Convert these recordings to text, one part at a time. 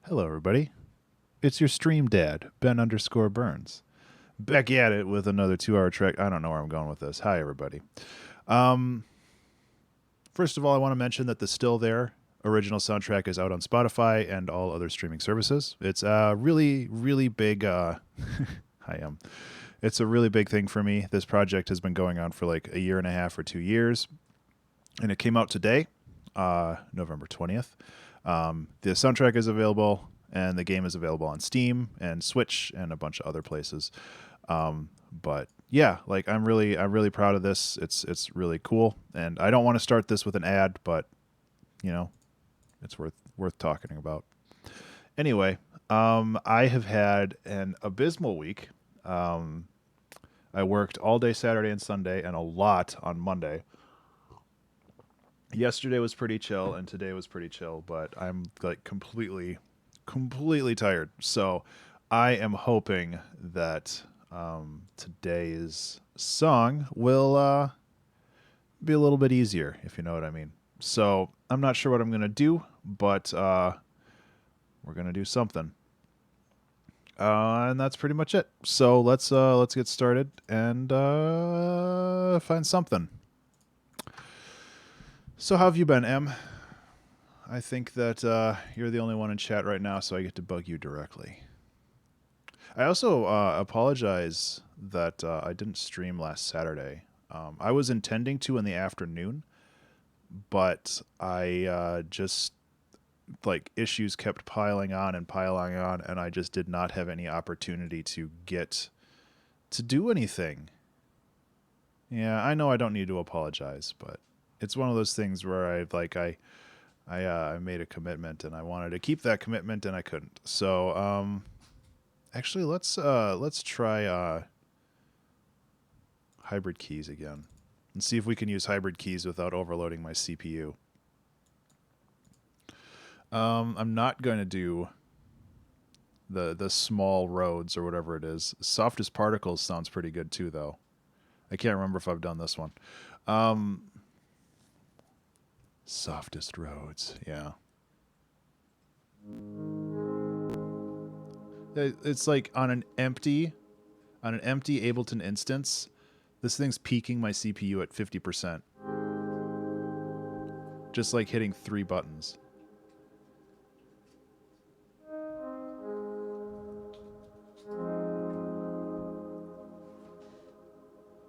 Hello, everybody. It's your stream dad, Ben_Burns, back at it with another 2 hour track. I don't know where I'm going with this. Hi, everybody. Um, First of all, I want to mention that the Still There original soundtrack is out on Spotify and all other streaming services. It's a really, really big. It's a really big thing for me. This project has been going on for like a year and a half or 2 years, and it came out today, November 20th. The soundtrack is available, and the game is available on Steam and Switch and a bunch of other places. But yeah, like I'm really proud of this. It's really cool, and I don't want to start this with an ad, but you know, it's worth talking about. Anyway, I have had an abysmal week. Um, I worked all day Saturday and Sunday, and a lot on Monday. Yesterday was pretty chill, and today was pretty chill, but I'm like completely tired. So I am hoping that today's song will be a little bit easier, if you know what I mean. So I'm not sure what I'm gonna do, but we're gonna do something, and that's pretty much it. So let's get started and find something. So how have you been, Em? I think that you're the only one in chat right now, so I get to bug you directly. I also apologize that I didn't stream last Saturday. I was intending to in the afternoon, but I just like issues kept piling on and piling on, and I just did not have any opportunity to get to do anything. Yeah, I know I don't need to apologize, but it's one of those things where I made a commitment and I wanted to keep that commitment and I couldn't. So actually let's try hybrid keys again and see if we can use hybrid keys without overloading my CPU. I'm not going to do the small roads or whatever it is. Softest particles sounds pretty good too, though. I can't remember if I've done this one. Um, Softest roads, yeah. It's like on an empty Ableton instance. This thing's peaking my CPU at 50%. Just like hitting 3 buttons.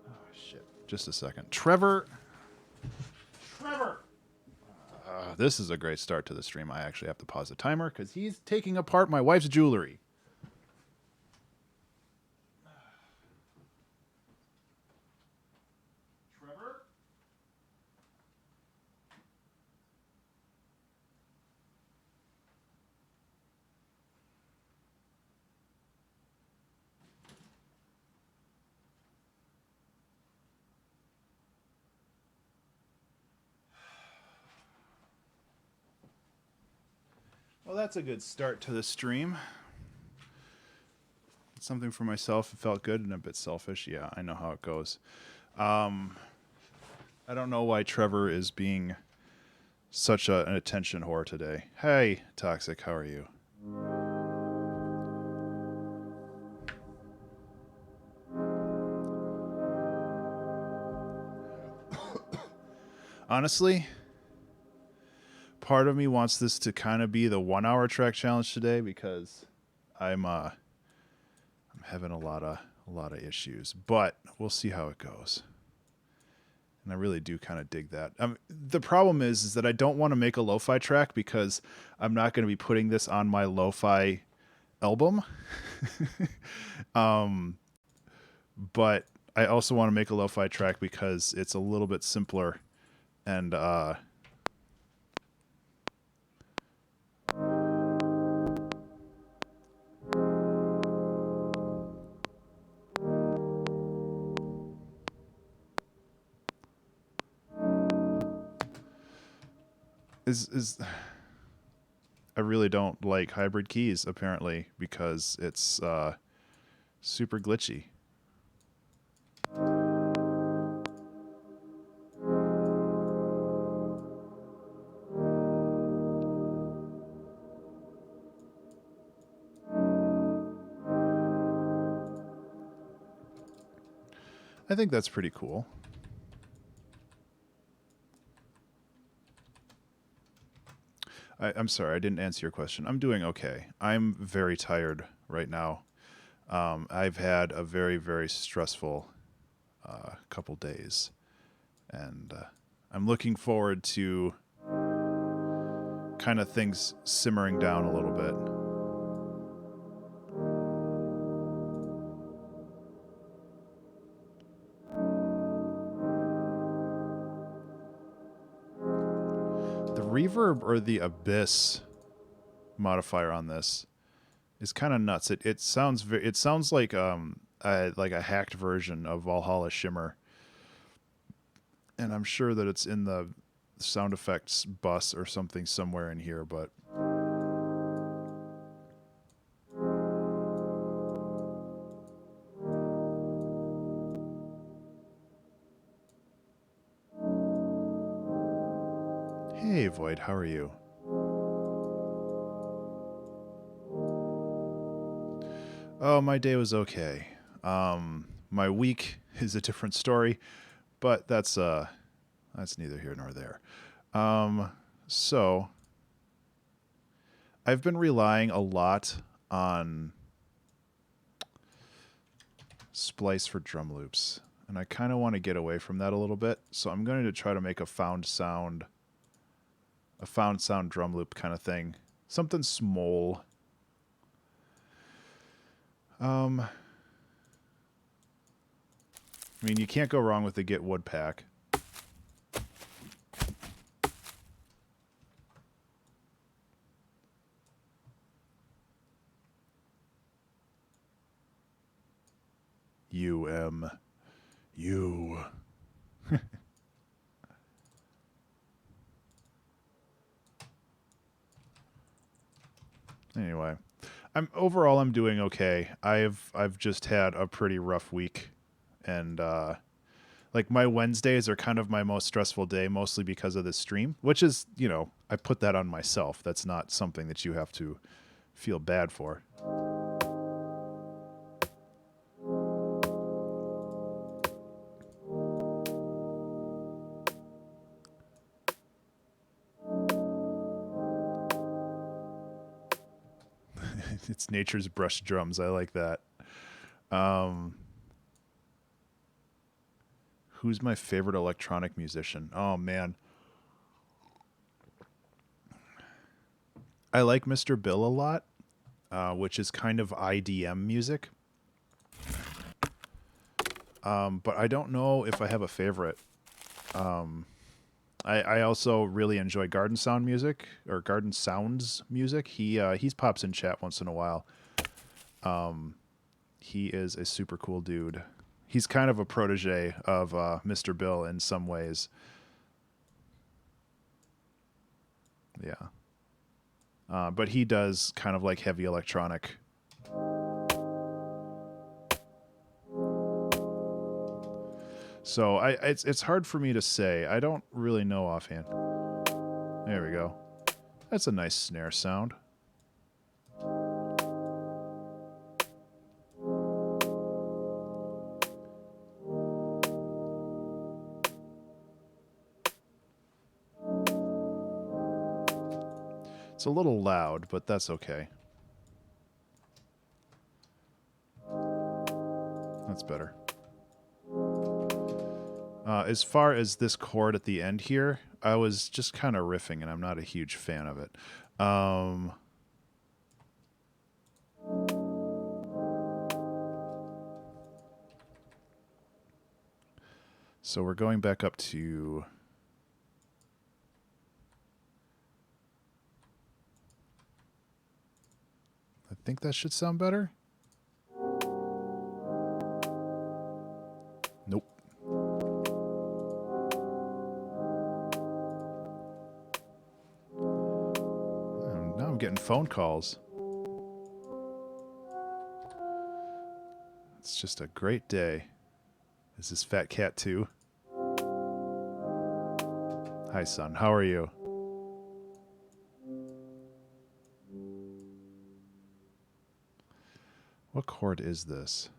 Oh, shit. Just a second. Trevor! This is a great start to the stream. I actually have to pause the timer because he's taking apart my wife's jewelry. Trevor? Well, that's a good start to the stream. Something for myself. It felt good and a bit selfish. Yeah, I know how it goes. I don't know why Trevor is being such an attention whore today. Hey, Toxic, how are you? Honestly, part of me wants this to kind of be the 1 hour track challenge today because I'm having a lot of issues, but we'll see how it goes. And I really do kind of dig that. The problem is that I don't want to make a lo-fi track because I'm not going to be putting this on my lo-fi album. But I also want to make a lo-fi track because it's a little bit simpler and is I really don't like hybrid keys apparently because it's super glitchy. I think that's pretty cool. I'm sorry, I didn't answer your question. I'm doing okay. I'm very tired right now. I've had a very, very stressful couple days, and I'm looking forward to kind of things simmering down a little bit. The reverb or the abyss modifier on this is kind of nuts. It sounds like a hacked version of Valhalla Shimmer, and I'm sure that it's in the sound effects bus or something somewhere in here, but hey Void, how are you? Oh, my day was okay. My week is a different story, but that's neither here nor there. So I've been relying a lot on Splice for drum loops, and I kind of want to get away from that a little bit. So I'm going to try to make a found sound drum loop kind of thing, something small. I mean, you can't go wrong with the Git Wood pack. U. Anyway, I'm doing okay. I've just had a pretty rough week, and like my Wednesdays are kind of my most stressful day, mostly because of this stream, which is, I put that on myself. That's not something that you have to feel bad for. It's nature's brush drums. I like that. Who's my favorite electronic musician? Oh, man. I like Mr. Bill a lot, which is kind of IDM music. But I don't know if I have a favorite. I also really enjoy Garden Sound music, or Garden Sounds music. He pops in chat once in a while. He is a super cool dude. He's kind of a protege of Mr. Bill in some ways. Yeah. But he does kind of like heavy electronic. So it's hard for me to say. I don't really know offhand. There we go. That's a nice snare sound. It's a little loud, but that's okay. That's better. As far as this chord at the end here, I was just kind of riffing, and I'm not a huge fan of it. So we're going back up to... I think that should sound better. Nope. Now I'm getting phone calls. It's just a great day. Is this Fat Cat 2? Hi, son. How are you? What chord is this?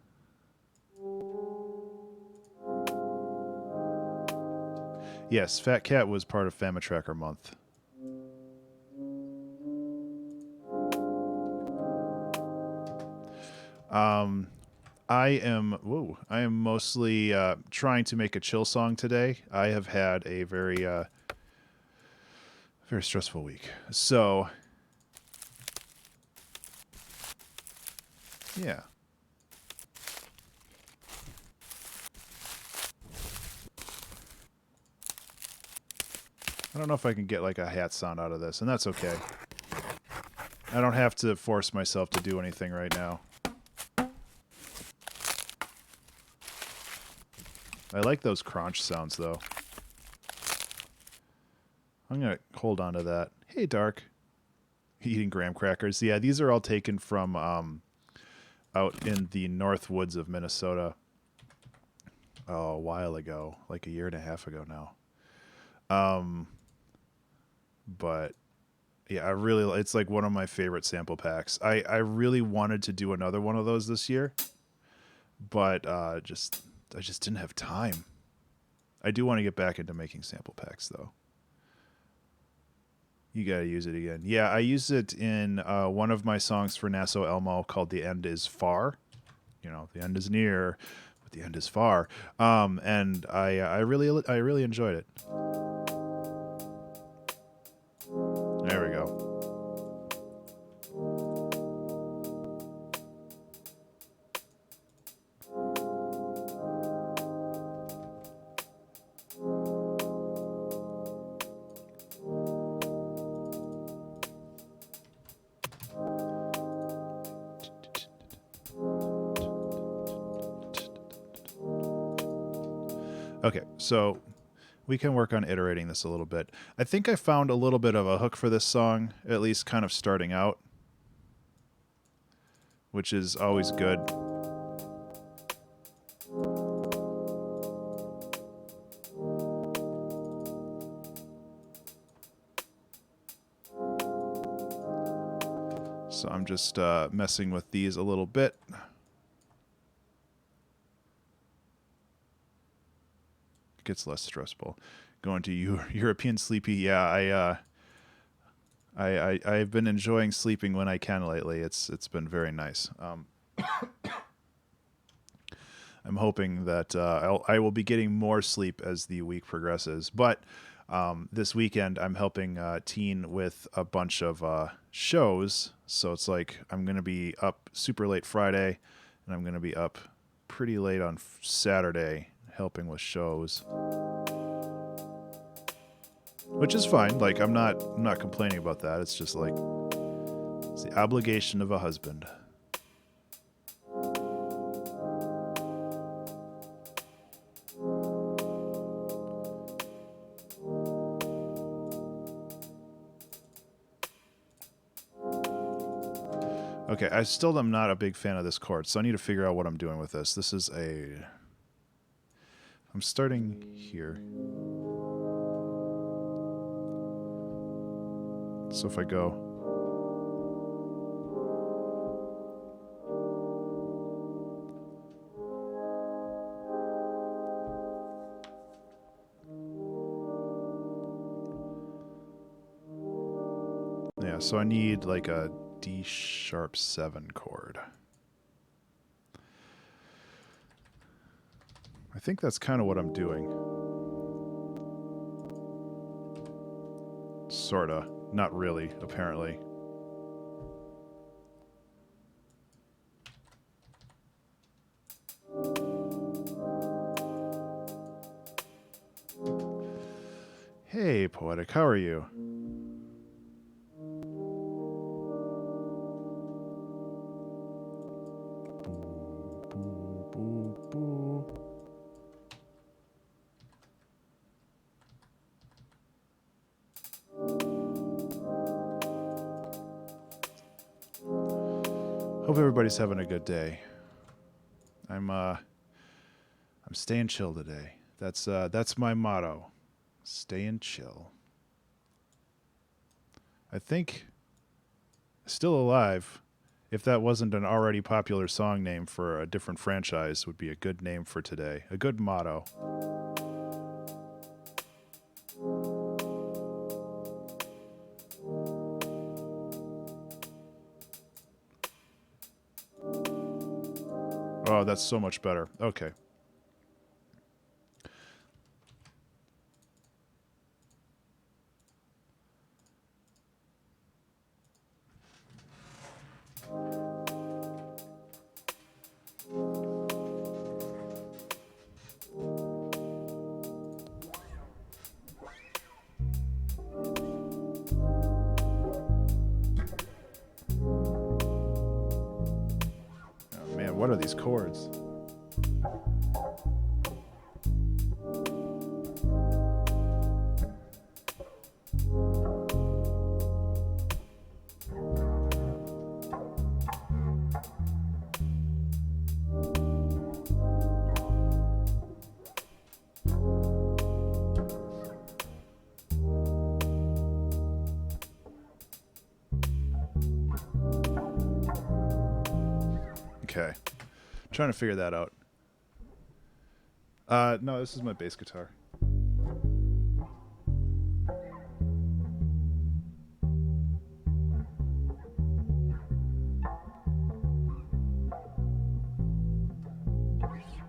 Yes, Fat Cat was part of Family Tracker Month. I am mostly trying to make a chill song today. I have had a very stressful week. So, yeah. I don't know if I can get like a hat sound out of this, and that's okay. I don't have to force myself to do anything right now. I like those crunch sounds, though. I'm going to hold on to that. Hey, Dark. Eating graham crackers. Yeah, these are all taken from out in the north woods of Minnesota. Oh, a while ago. Like a year and a half ago now. But yeah, it's like one of my favorite sample packs. I really wanted to do another one of those this year, but I just didn't have time. I do want to get back into making sample packs, though. You got to use it again. Yeah, I used it in one of my songs for Nassau Elmo called The End is Far. You know, the end is near, but the end is far. And I really enjoyed it. There we go. Okay, so we can work on iterating this a little bit. I think I found a little bit of a hook for this song, at least kind of starting out, which is always good. So I'm just messing with these a little bit. Gets less stressful. Going to European Sleepy. Yeah, I've been enjoying sleeping when I can lately. It's been very nice. I'm hoping that I will be getting more sleep as the week progresses. But this weekend I'm helping Teen with a bunch of shows. So it's like I'm going to be up super late Friday, and I'm going to be up pretty late on Saturday helping with shows, which is fine. Like I'm not complaining about that. It's just like it's the obligation of a husband. Okay, I still am not a big fan of this chord, so I need to figure out what I'm doing with this. This is I'm starting here. So if I go... Yeah, so I need like a D♯7 chord. I think that's kind of what I'm doing. Sorta. Not really, apparently. Hey, Poetic, how are you? Hope everybody's having a good day. I'm staying chill today. That's my motto. Staying chill. I think Still Alive, if that wasn't an already popular song name for a different franchise, would be a good name for today. A good motto. Oh, that's so much better. Okay. Oh, man, what are these chords? Okay. I'm trying to figure that out. No, this is my bass guitar. I'm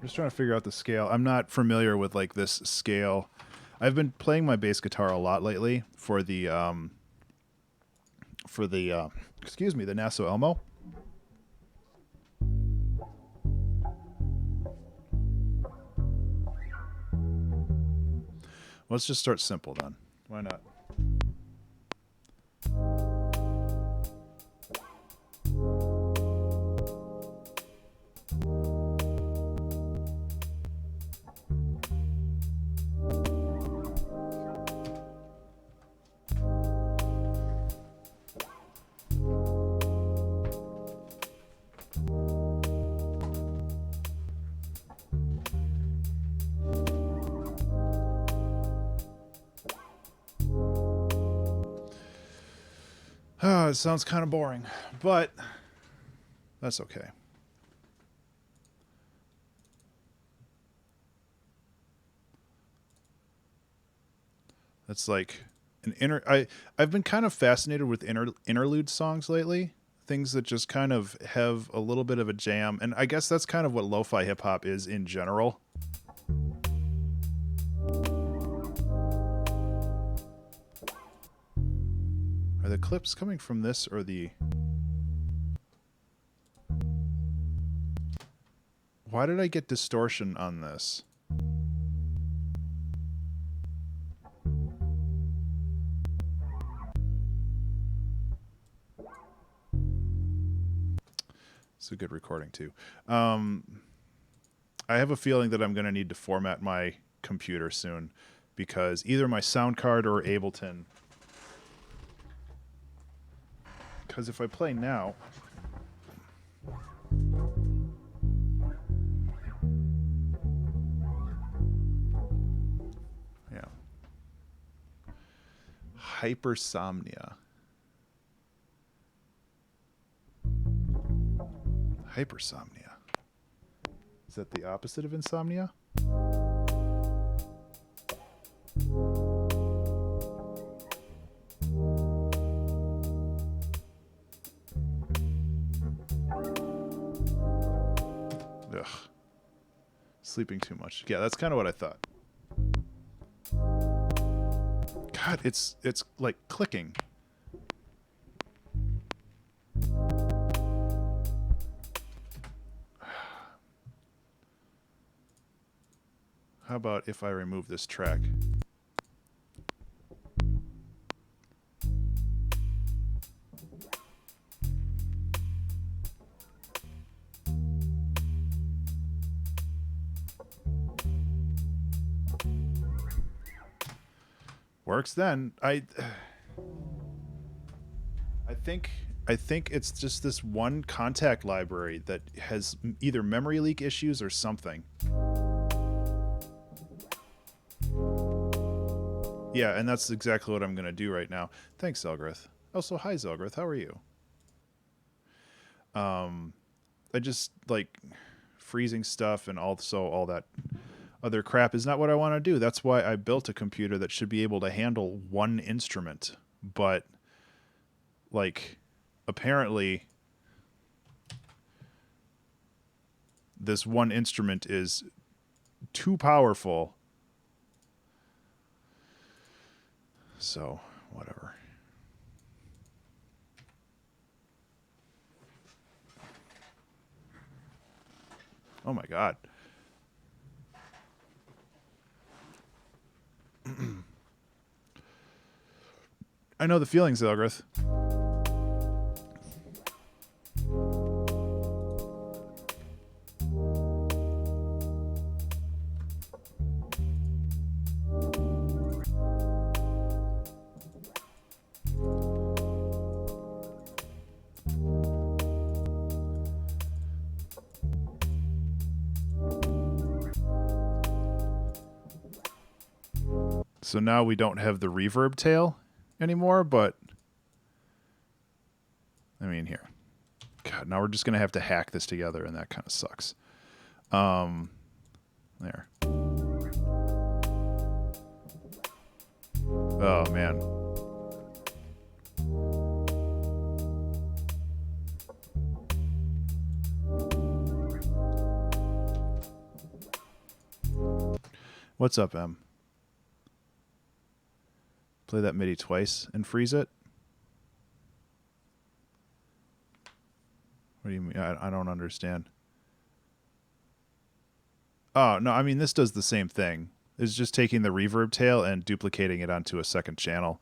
just trying to figure out the scale. I'm not familiar with like this scale. I've been playing my bass guitar a lot lately for the excuse me, the Naso Elmo. Let's just start simple then. Why not? Oh, it sounds kind of boring, but that's okay. That's like an I've been kind of fascinated with interlude songs lately. Things that just kind of have a little bit of a jam, and I guess that's kind of what lo-fi hip hop is in general. Are the clips coming from this or the... Why did I get distortion on this? It's a good recording too. I have a feeling that I'm going to need to format my computer soon because either my sound card or Ableton... Because if I play now... Yeah. Hypersomnia. Hypersomnia. Is that the opposite of insomnia? Ugh. Sleeping too much. Yeah, that's kind of what I thought. God, it's like clicking. How about if I remove this track? Works then. I think it's just this one contact library that has either memory leak issues or something. Yeah, and that's exactly what I'm going to do right now. Thanks, Zelgrith. Also, hi, Zelgrith. How are you? I just, like, freezing stuff and also all that other crap is not what I want to do. That's why I built a computer that should be able to handle one instrument. But, like, apparently... this one instrument is too powerful. So, whatever. Oh my god. I know the feelings, Elgrith. So now we don't have the reverb tail anymore, but I mean, here. God, now we're just going to have to hack this together, and that kind of sucks. There. Oh, man. What's up, Em? Play that MIDI twice and freeze it? What do you mean? I don't understand. Oh, no, I mean, this does the same thing. It's just taking the reverb tail and duplicating it onto a second channel.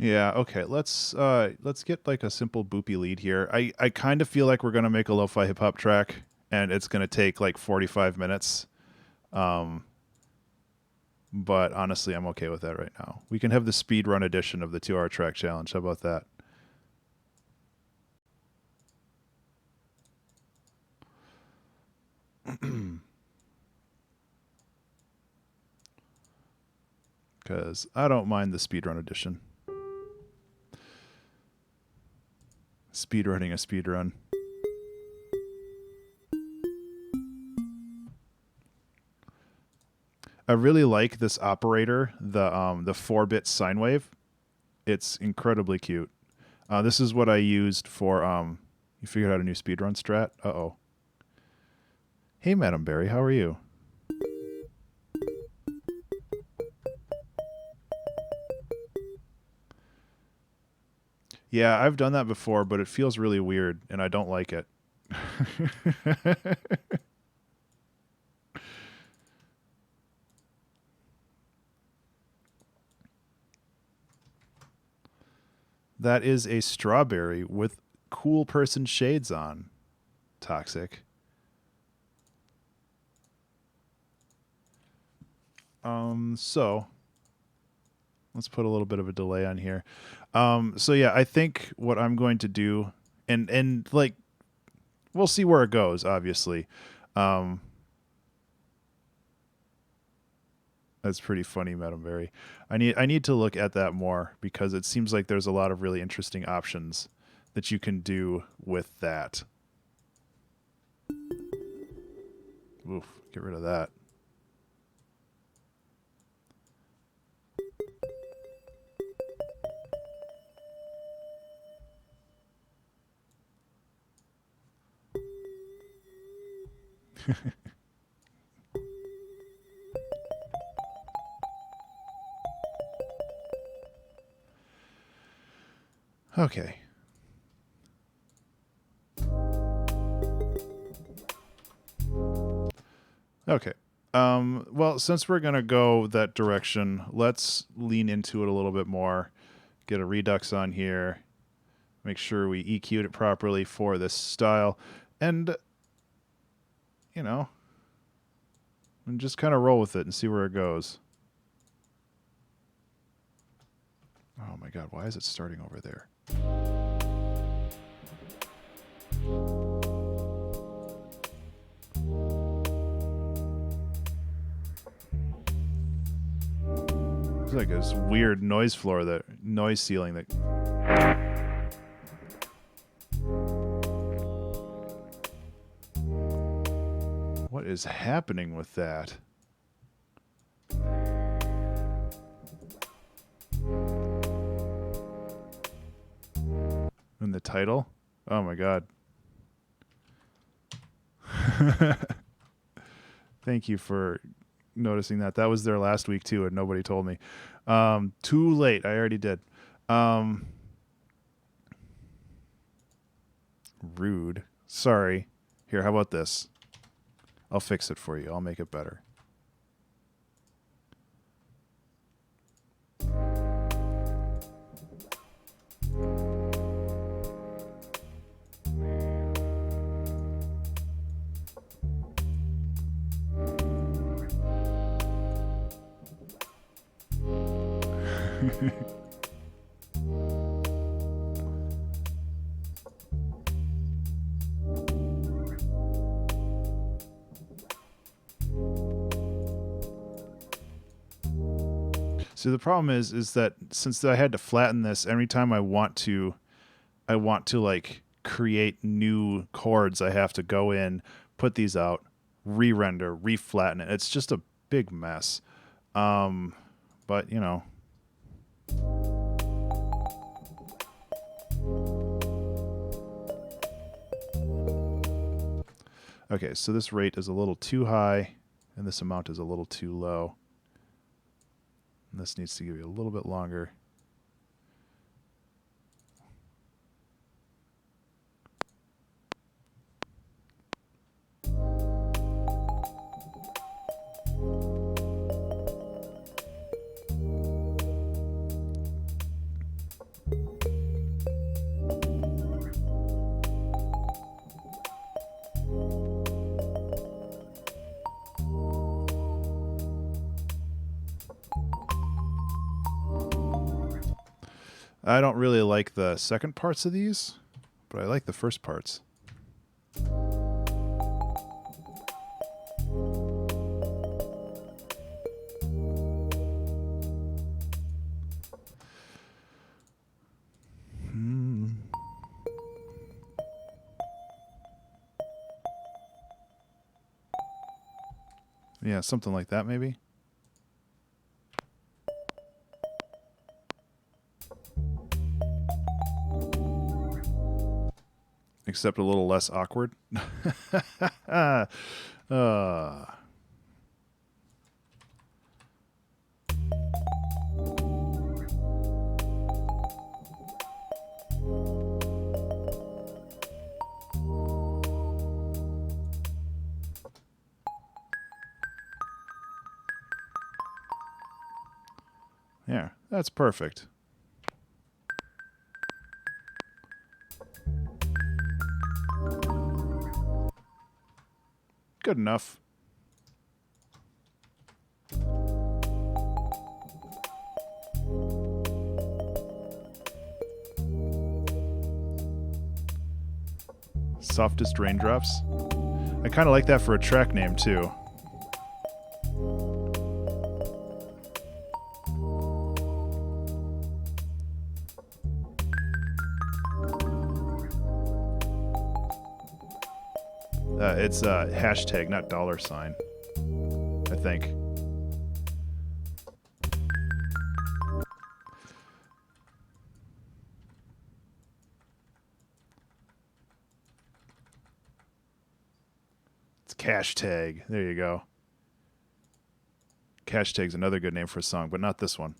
Yeah, okay. Let's get like a simple boopy lead here. I kind of feel like we're gonna make a lo-fi hip hop track, and it's gonna take like 45 minutes. But honestly, I'm okay with that right now. We can have the speed run edition of the 2-hour track challenge. How about that? Because I don't mind the speed run edition. Speedrunning a speedrun. I really like this operator, the 4-bit sine wave. It's incredibly cute. This is what I used for you figured out a new speedrun strat? Uh-oh. Hey, Madam Barry, how are you? Yeah, I've done that before, but it feels really weird, and I don't like it. That is a strawberry with cool person shades on. Toxic. So let's put a little bit of a delay on here. So yeah, I think what I'm going to do, and like, we'll see where it goes, obviously. That's pretty funny, Madam Berry. I need to look at that more because it seems like there's a lot of really interesting options that you can do with that. Oof, get rid of that. Okay. Okay. Well, since we're going to go that direction, let's lean into it a little bit more. Get a redux on here. Make sure we EQ'd it properly for this style. And, you know, and just kind of roll with it and see where it goes. Oh my god, why is it starting over there? It's like this weird noise floor, that noise ceiling that. What is happening with that? In the title? Oh my god. Thank you for noticing that. That was there last week too, and nobody told me. Too late. I already did. Rude. Sorry. Here, how about this? I'll fix it for you. I'll make it better. So the problem is that since I had to flatten this, every time I want to like create new chords, I have to go in, put these out, re-render, re-flatten it. It's just a big mess. But you know. Okay, so this rate is a little too high, and this amount is a little too low. And this needs to give you a little bit longer. I don't really like the second parts of these, but I like the first parts. Yeah, something like that maybe. Except a little less awkward. Yeah, that's perfect. Good enough. Softest raindrops. I kind of like that for a track name too. It's hashtag, not $, I think. It's cash tag. There you go. Cash tag's another good name for a song, but not this one.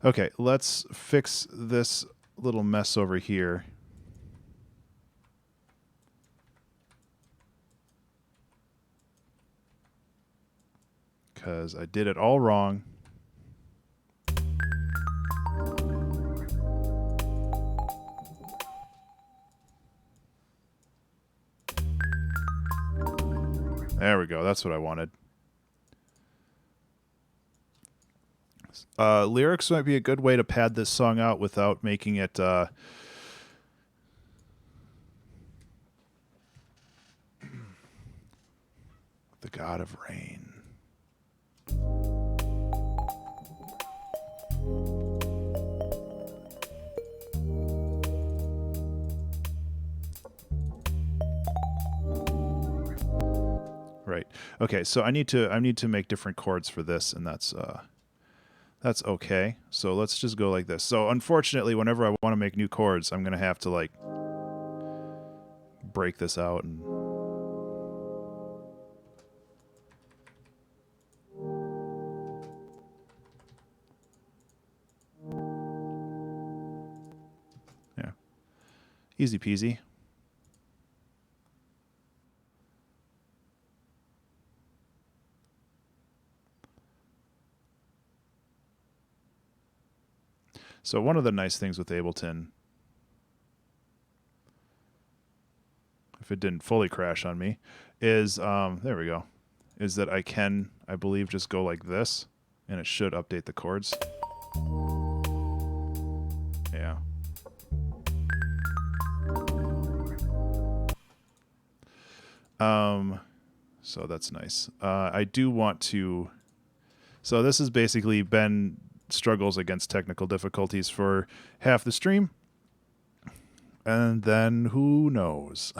Okay, let's fix this little mess over here. Because I did it all wrong. There we go. That's what I wanted. Lyrics might be a good way to pad this song out without making it God of Rain. Right. Okay, so I need to make different chords for this, and that's okay. So let's just go like this. So unfortunately, whenever I want to make new chords, I'm gonna have to like break this out and yeah, easy peasy. So one of the nice things with Ableton, if it didn't fully crash on me, is there we go, is that I can, I believe, just go like this, and it should update the chords. Yeah. So that's nice. I do want to. So this has basically been struggles against technical difficulties for half the stream. And then who knows?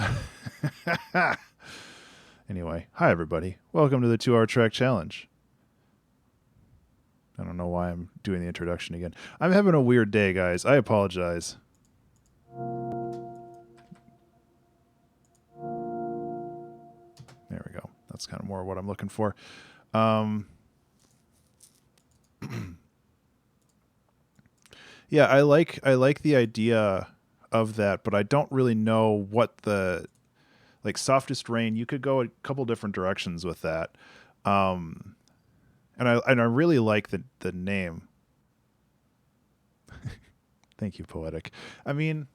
Anyway, hi everybody. Welcome to the 2-hour track challenge. I don't know why I'm doing the introduction again. I'm having a weird day, guys. I apologize. There we go. That's kind of more what I'm looking for. Yeah, I like the idea of that, but I don't really know what the, like, Softest Rain, you could go a couple different directions with that. And I really like the name. Thank you, Poetic. I mean,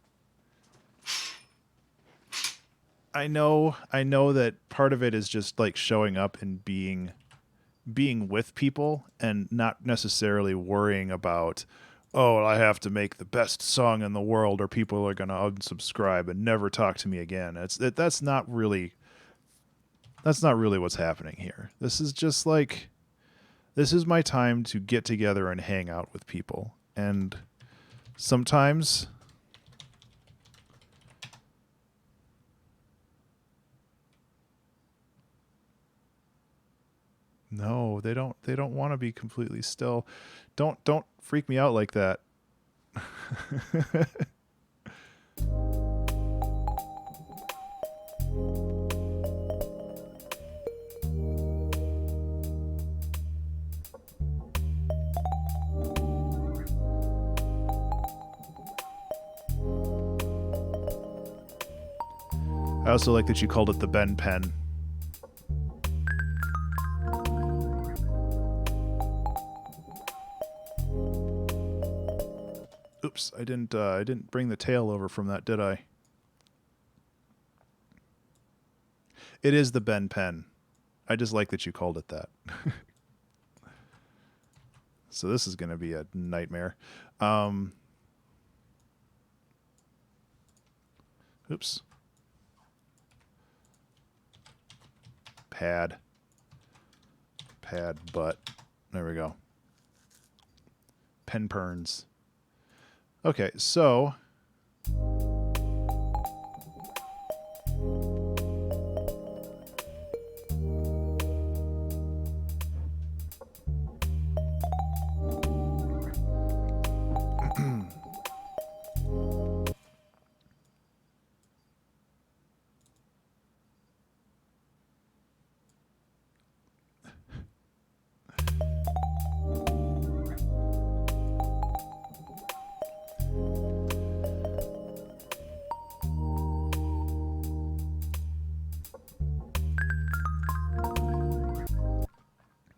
I know that part of it is just like showing up and being with people and not necessarily worrying about, oh, I have to make the best song in the world or people are going to unsubscribe and never talk to me again. That's not really what's happening here. This is just like, this is my time to get together and hang out with people. And sometimes no, they don't want to be completely still. Don't freak me out like that. I also like that you called it the Ben Pen. Oops, I didn't bring the tail over from that, did I? It is the Ben Pen. I just like that you called it that. So this is going to be a nightmare. Oops. Pad butt. There we go. Pen perns. Okay, so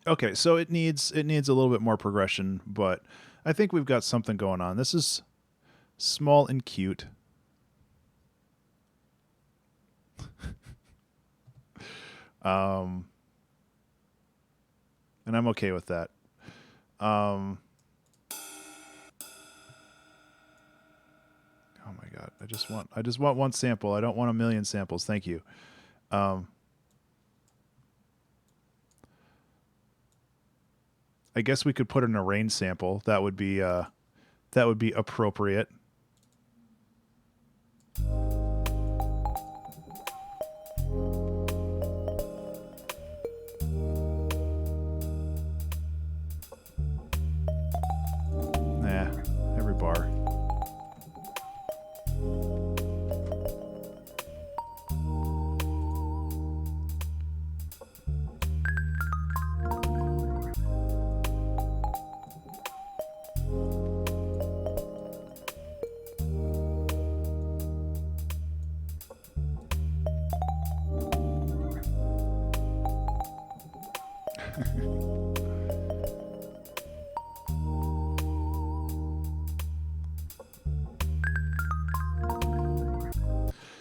okay, so it needs a little bit more progression, but I think we've got something going on. This is small and cute. And I'm okay with that. Oh my God, I just want one sample. I don't want a million samples. Thank you. I guess we could put in a rain sample. That would be appropriate. Nah, every bar.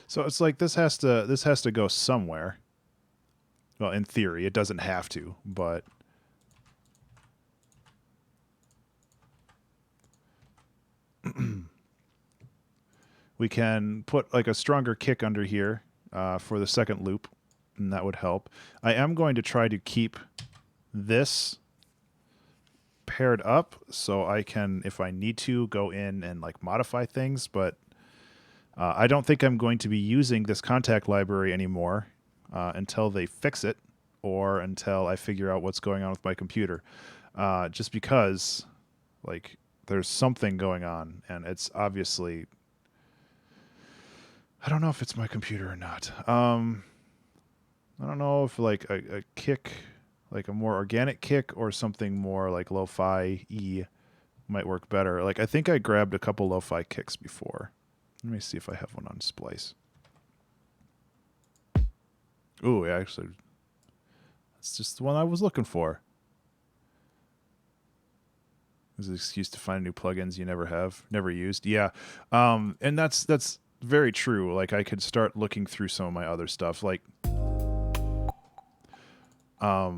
So it's like this has to go somewhere. Well, in theory, it doesn't have to, but we can put like a stronger kick under here for the second loop, and that would help. I am going to try to keep this paired up so I can, if I need to, go in and like modify things, but I don't think I'm going to be using this contact library anymore until they fix it or until I figure out what's going on with my computer. Just because, like, there's something going on, and it's obviously... I don't know if it's my computer or not. I don't know if, like, a kick, like a more organic kick or something more, like, lo-fi-y might work better. Like, I think I grabbed a couple lo-fi kicks before. Let me see if I have one on Splice. Ooh, yeah, actually, that's just the one I was looking for. There's an excuse to find new plugins you never used. Yeah, and that's very true. Like, I could start looking through some of my other stuff. Like, I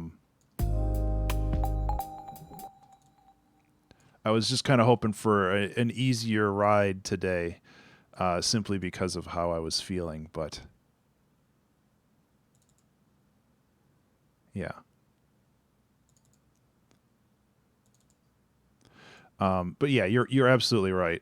was just kind of hoping for an easier ride today. Simply because of how I was feeling, but yeah. But yeah, you're absolutely right.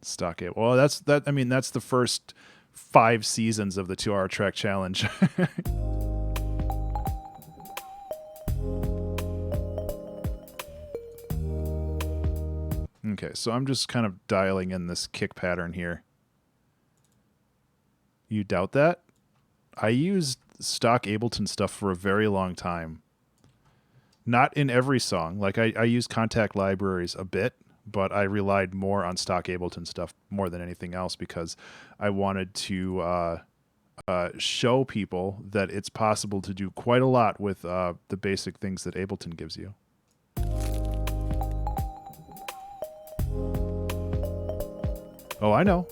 Stock it. Well, that's the first 5 seasons of the 2-hour track challenge. Okay, so I'm just kind of dialing in this kick pattern here. You doubt that? I used stock Ableton stuff for a very long time. Not in every song. Like, I use contact libraries a bit, but I relied more on stock Ableton stuff more than anything else because I wanted to show people that it's possible to do quite a lot with the basic things that Ableton gives you. Oh, I know.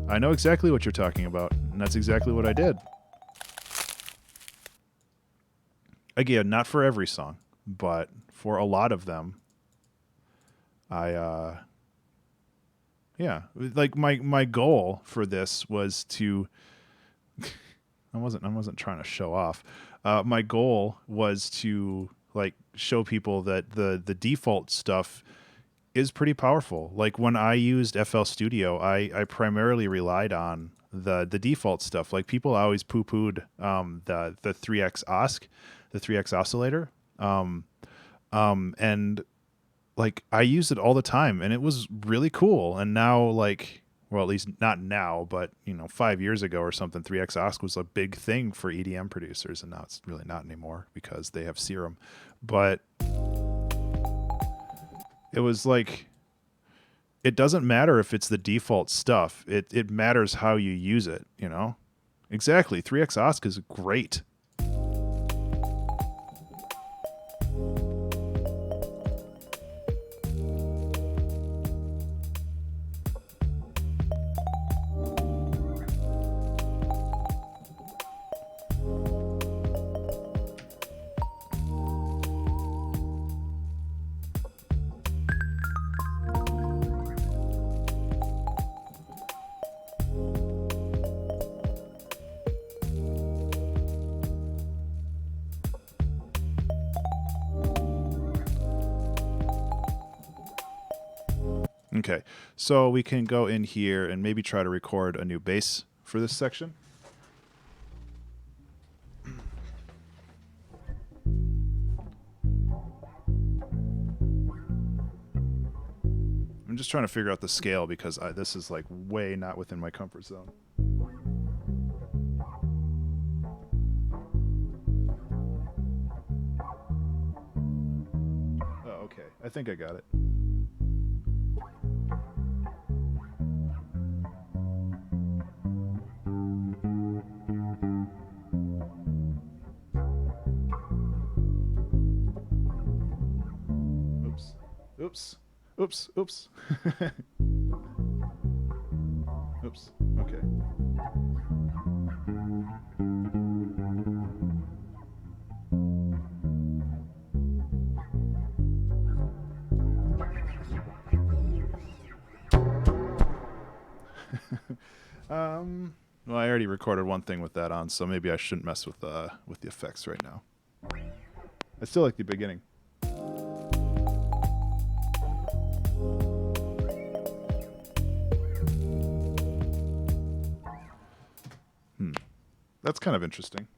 I know exactly what you're talking about, and that's exactly what I did. Again, not for every song, but for a lot of them, yeah, like my goal for this was to I wasn't trying to show off. My goal was to like show people that the default stuff is pretty powerful. Like when I used FL Studio, I primarily relied on the default stuff. Like people always poo-pooed the 3x OSC, the 3x oscillator. And like I used it all the time and it was really cool. And now, like, well, at least not now, but 5 years ago or something, 3x OSC was a big thing for EDM producers, and now it's really not anymore because they have Serum. But it was like, it doesn't matter if it's the default stuff. It matters how you use it, Exactly. 3x OSC is great. Okay, so we can go in here and maybe try to record a new bass for this section. I'm just trying to figure out the scale because this is like way not within my comfort zone. Oh, okay. I think I got it. Oops. Oops. Oops. Oops. Oops. Okay. Well, I already recorded one thing with that on, so maybe I shouldn't mess with the effects right now. I still like the beginning. That's kind of interesting.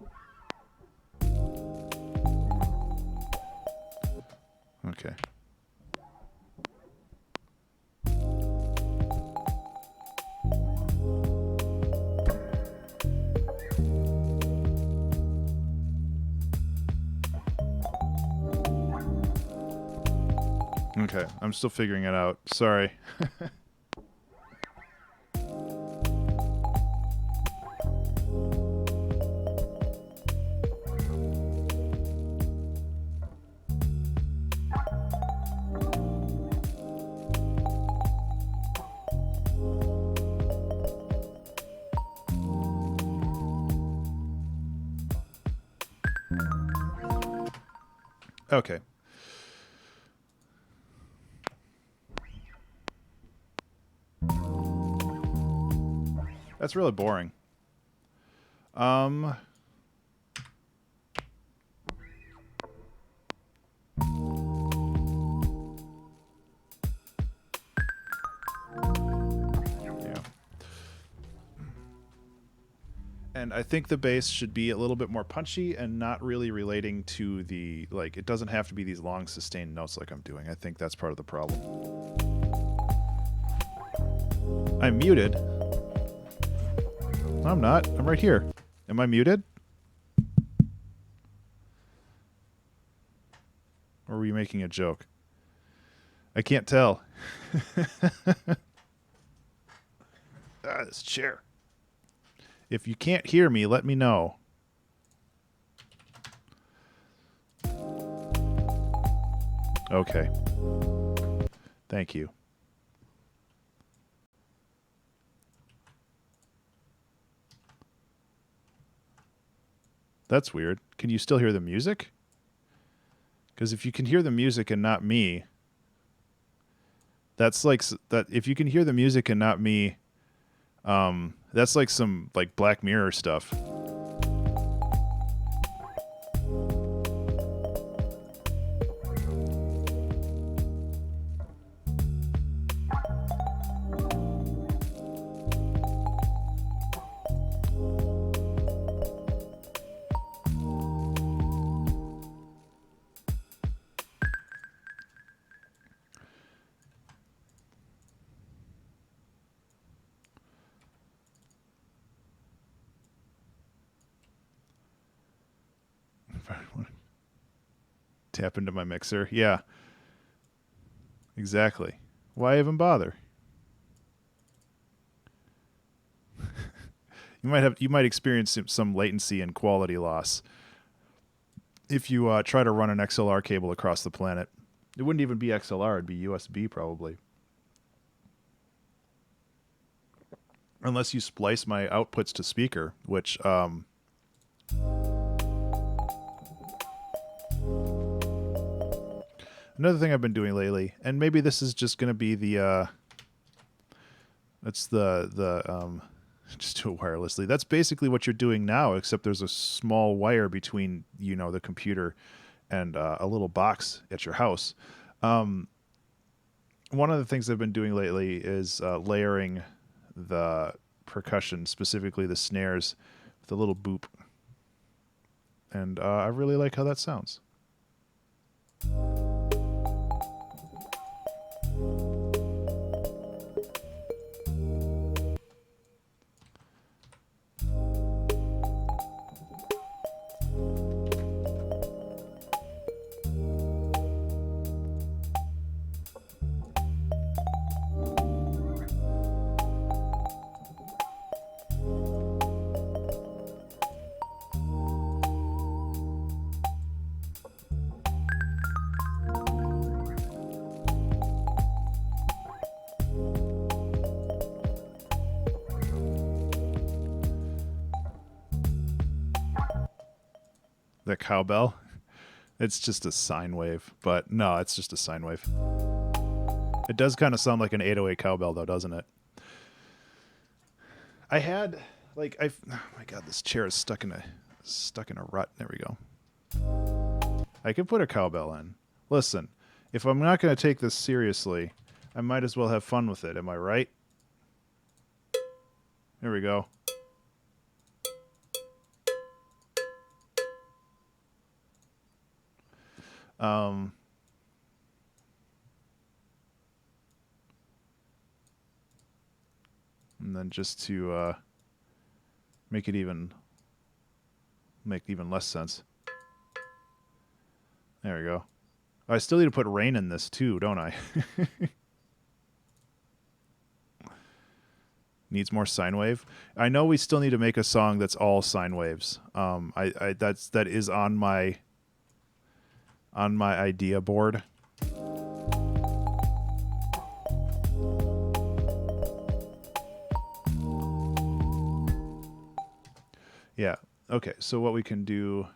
Okay. Okay, I'm still figuring it out. Sorry. Okay. That's really boring. Yeah. And I think the bass should be a little bit more punchy and not really relating to the, like, it doesn't have to be these long sustained notes like I'm doing. I think that's part of the problem. I'm muted. No, I'm not. I'm right here. Am I muted? Or were you making a joke? I can't tell. This chair. If you can't hear me, let me know. Okay. Thank you. That's weird. Can you still hear the music? Because if you can hear the music and not me, that's like that. If you can hear the music and not me, that's like some like Black Mirror stuff. Tap into my mixer. Yeah. Exactly. Why even bother? You might experience some latency and quality loss if you try to run an XLR cable across the planet. It wouldn't even be XLR, it'd be USB probably. Unless you splice my outputs to speaker, which another thing I've been doing lately, and maybe this is just going to be the that's the just do it wirelessly. That's basically what you're doing now, except there's a small wire between, you know, the computer and a little box at your house. What one of the things I've been doing lately is layering the percussion, specifically the snares, with a little boop. And I really like how that sounds. The cowbell. It's just a sine wave, but no, it's just a sine wave. It does kind of sound like an 808 cowbell, though, doesn't it? I had like oh my god, this chair is stuck in a rut. There we go. I could put a cowbell in. Listen, if I'm not going to take this seriously, I might as well have fun with it. Am I right? There we go. And then just to make even less sense. There we go. I still need to put rain in this too, don't I? Needs more sine wave. I know we still need to make a song that's all sine waves. That is on my idea board. Yeah. Okay. So what we can do.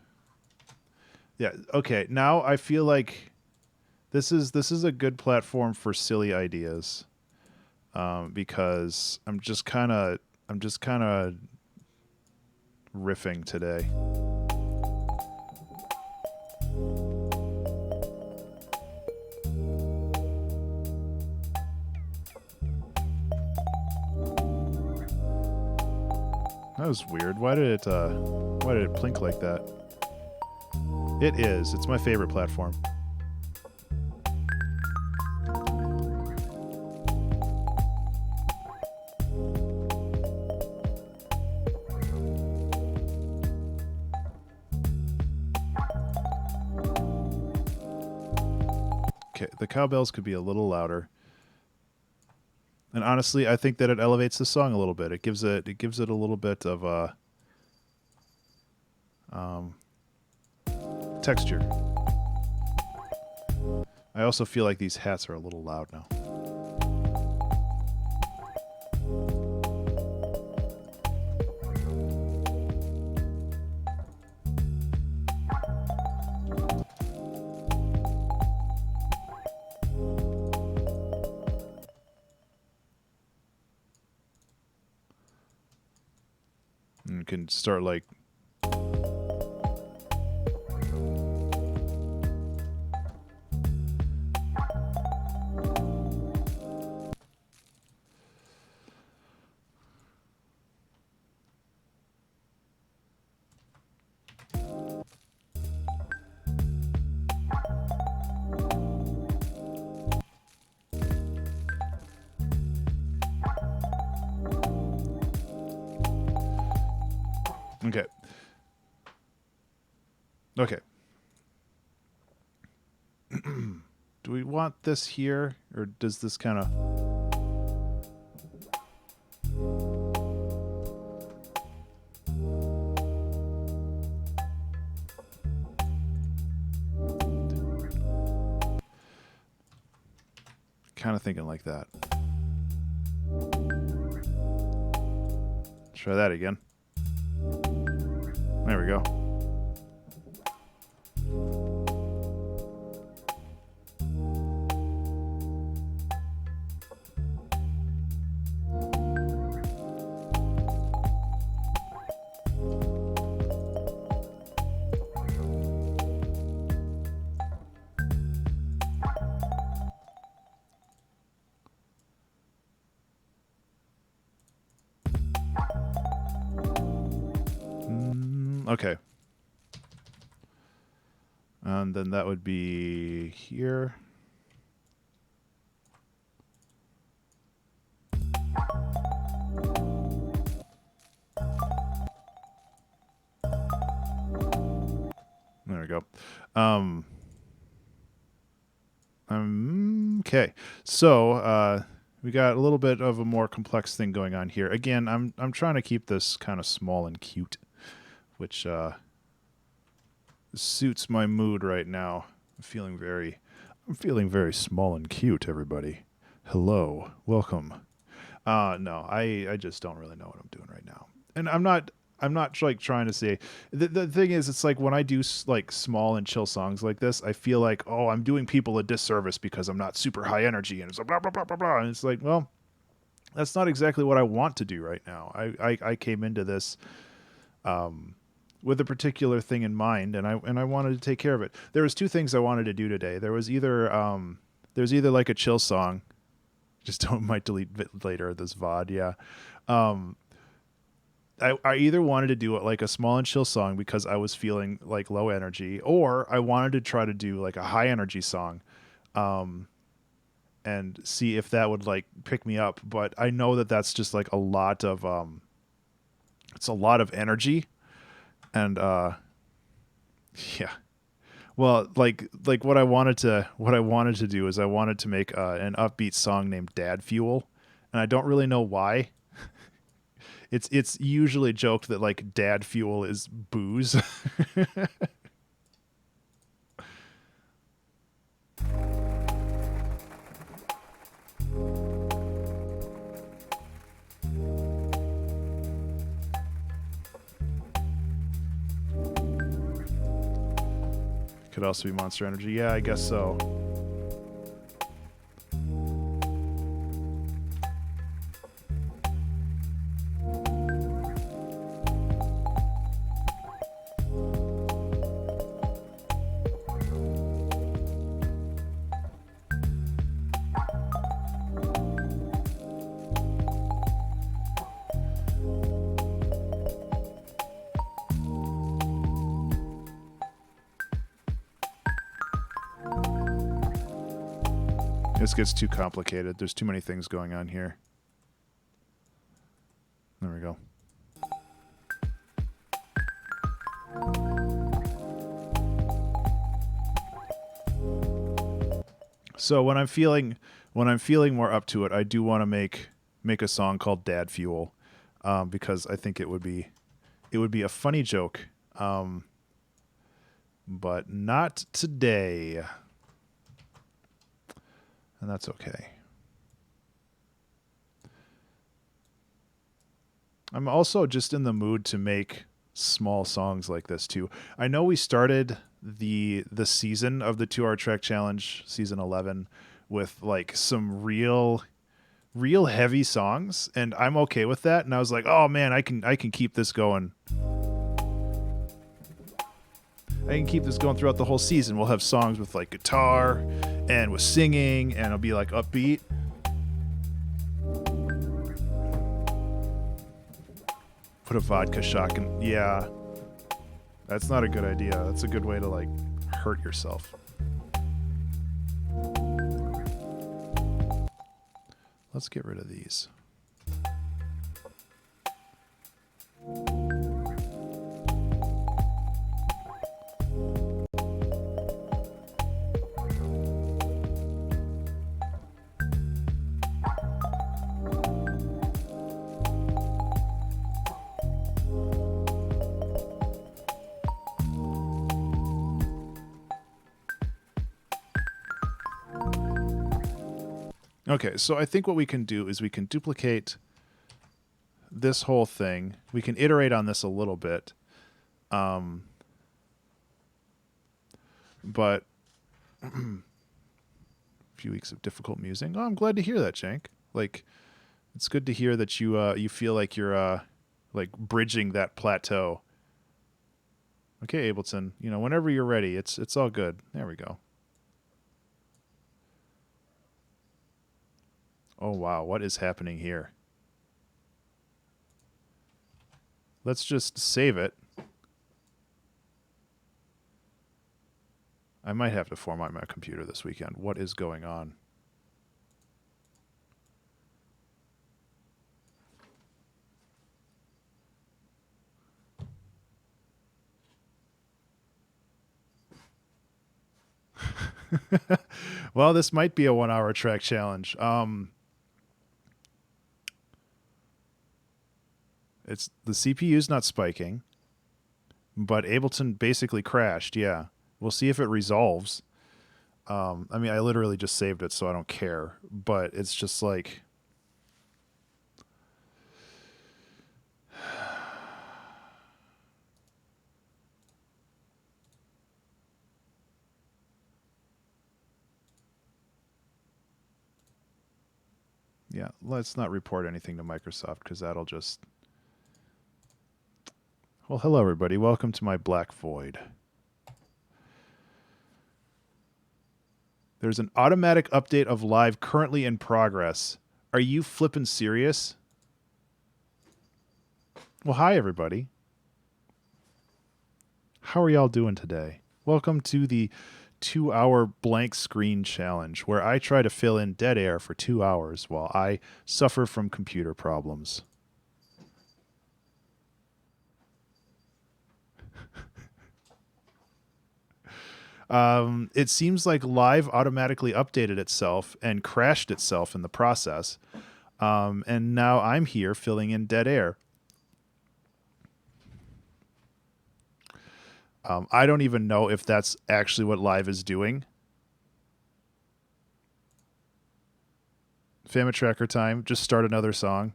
Yeah. Okay. Now I feel like this is a good platform for silly ideas, because I'm just kind of riffing today. That was weird. Why did it plink like that? It is. It's my favorite platform. Okay, the cowbells could be a little louder. And honestly, I think that it elevates the song a little bit. It gives it a little bit of texture. I also feel like these hats are a little loud now. And can start like okay. Okay. Do we want this here, or does this kind of... kind of thinking like that. Try that again. There we go. Okay. And then that would be here. There we go. Okay. So we got a little bit of a more complex thing going on here. Again, I'm trying to keep this kind of small and cute, which suits my mood right now. I'm feeling very small and cute, everybody. Hello. Welcome. No, I just don't really know what I'm doing right now. And I'm not like trying to say the thing is, it's like when I do like small and chill songs like this, I feel like, oh, I'm doing people a disservice because I'm not super high energy, and it's like blah blah blah blah blah, and it's like, well, that's not exactly what I want to do right now. I came into this with a particular thing in mind, and I wanted to take care of it. There was two things I wanted to do today. There's either like a chill song. Just don't might delete later this VOD, yeah. I either wanted to do it like a small and chill song because I was feeling like low energy, or I wanted to try to do like a high energy song, and see if that would like pick me up. But I know that that's just like a lot of it's a lot of energy, and yeah. Well, like what I wanted to do is I wanted to make an upbeat song named Dad Fuel, and I don't really know why. It's usually joked that like dad fuel is booze. Could also be Monster Energy. Yeah, I guess so. This gets too complicated. There's too many things going on here. There we go. So when I'm feeling more up to it, I do want to make a song called Dad Fuel, because I think it would be a funny joke, but not today. And that's okay. I'm also just in the mood to make small songs like this too. I know we started the season of the 2-hour track challenge, season 11, with like some real heavy songs, and I'm okay with that. And I was like, oh man, I can keep this going. I can keep this going throughout the whole season. We'll have songs with like guitar and with singing, and it'll be like upbeat. Put a vodka shock in. Yeah. That's not a good idea. That's a good way to like hurt yourself. Let's get rid of these. Okay, so I think what we can do is we can duplicate this whole thing. We can iterate on this a little bit. But a few weeks of difficult musing. Oh, I'm glad to hear that, Shank. Like, it's good to hear that you feel like you're like bridging that plateau. Okay, Ableton, whenever you're ready, it's all good. There we go. Oh wow, what is happening here? Let's just save it. I might have to format my computer this weekend. What is going on? Well, this might be a 1 hour track challenge. It's the CPU's not spiking, but Ableton basically crashed. Yeah. We'll see if it resolves. I mean, I literally just saved it, so I don't care, but it's just like, yeah, let's not report anything to Microsoft because that'll just... Well, hello, everybody. Welcome to my Black Void. There's an automatic update of live currently in progress. Are you flippin' serious? Well, hi, everybody. How are y'all doing today? Welcome to the 2 hour blank screen challenge where I try to fill in dead air for 2 hours while I suffer from computer problems. It seems like Live automatically updated itself and crashed itself in the process. And now I'm here filling in dead air. I don't even know if that's actually what Live is doing. Family Tracker time. Just start another song.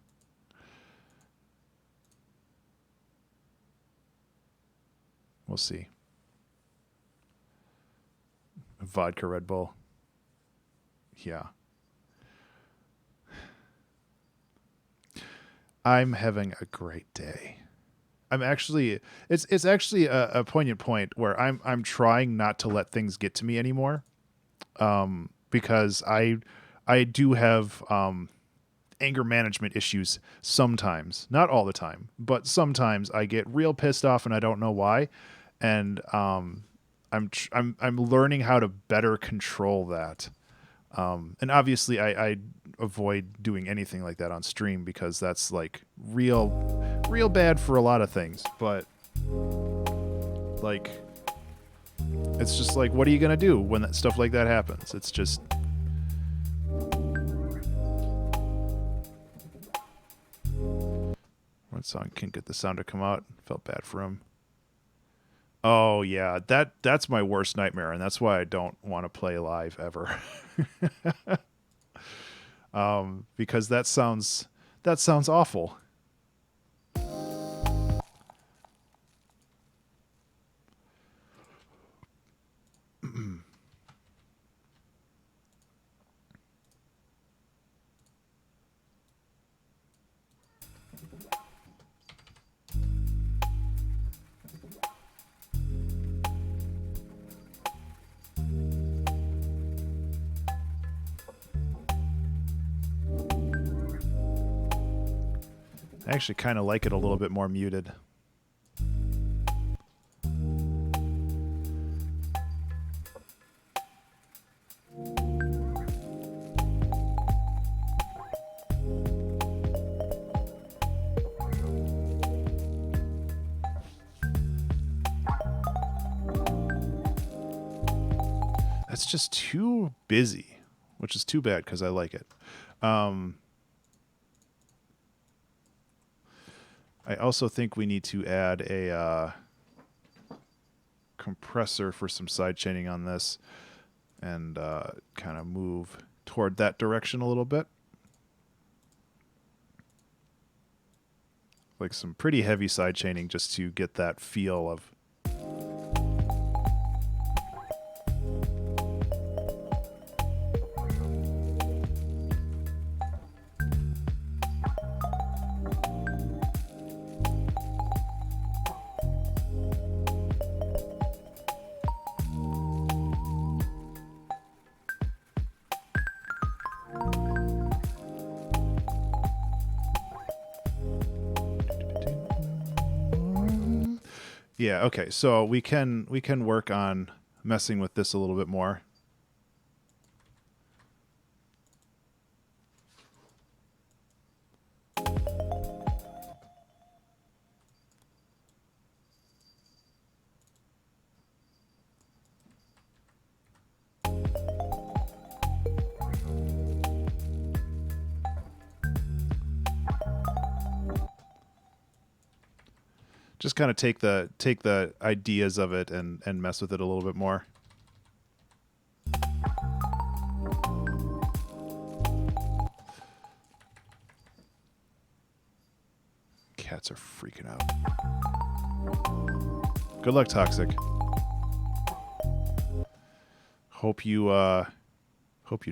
We'll see. Vodka Red Bull. Yeah. I'm having a great day. I'm actually it's actually a poignant point where I'm trying not to let things get to me anymore. Because I do have anger management issues sometimes. Not all the time, but sometimes I get real pissed off and I don't know why. And I'm learning how to better control that. And obviously I avoid doing anything like that on stream because that's like real bad for a lot of things. But like, it's just like, what are you going to do when that stuff like that happens? It's just... What song can't get the sound to come out? Felt bad for him. Oh yeah, that's my worst nightmare, and that's why I don't want to play live ever. Because that sounds awful. I actually kind of like it a little bit more muted. That's just too busy, which is too bad because I like it. I also think we need to add a compressor for some side chaining on this and kind of move toward that direction a little bit. Like some pretty heavy side chaining just to get that feel of... Yeah, okay. So we can work on messing with this a little bit more. Just kind of take the ideas of it and mess with it a little bit more. Cats are freaking out. Good luck, Toxic. Hope you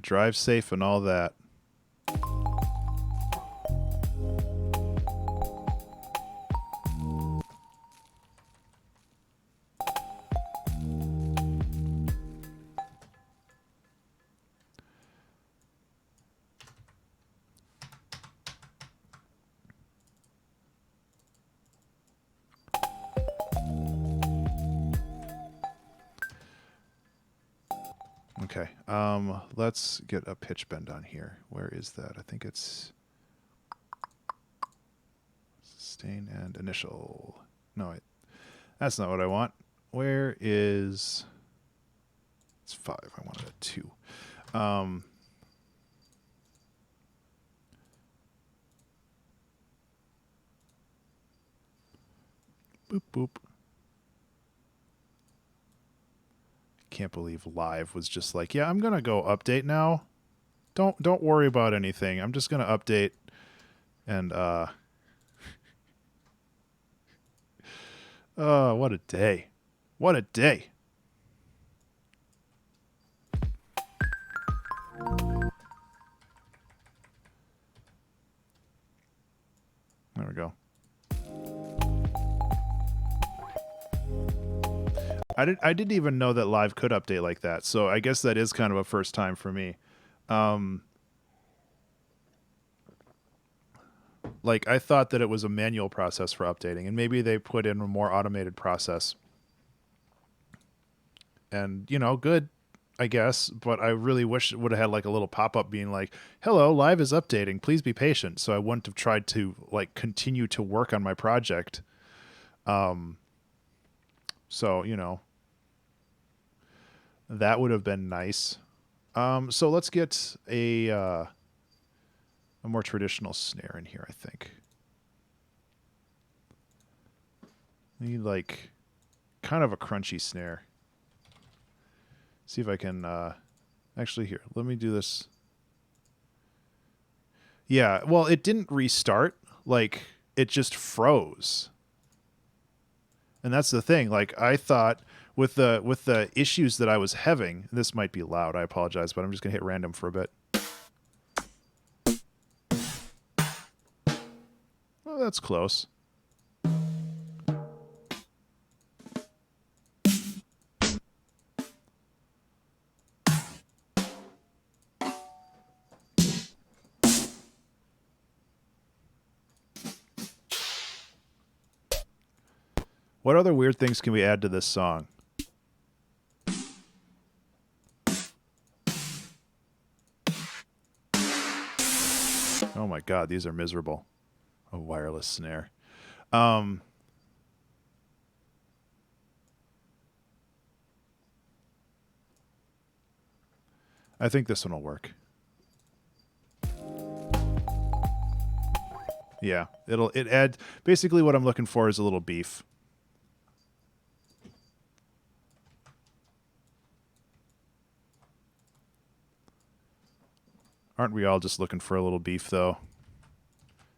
drive safe and all that. Okay, let's get a pitch bend on here. Where is that? I think it's sustain and initial. No, that's not what I want. Where is... It's 5. I wanted a 2. Boop, boop. Can't believe Live was just like, yeah, I'm gonna go update now. Don't worry about anything. I'm just gonna update and oh, what a day. What a day. There we go. I didn't even know that Live could update like that, so I guess that is kind of a first time for me. Like, I thought that it was a manual process for updating, and maybe they put in a more automated process. And, you know, good, I guess, but I really wish it would have had like a little pop-up being like, hello, Live is updating, please be patient. So I wouldn't have tried to like continue to work on my project. So, you know, that would have been nice. So let's get a more traditional snare in here, I think. I need like kind of a crunchy snare. See if I can actually here. Let me do this. Yeah, well, it didn't restart. Like, it just froze. And that's the thing. Like, I thought with the issues that I was having, this might be loud, I apologize, but I'm just gonna hit random for a bit. Oh, that's close. What other weird things can we add to this song? Oh my god, these are miserable. A wireless snare. I think this one will work. Yeah, it adds basically what I'm looking for is a little beef. Aren't we all just looking for a little beef, though?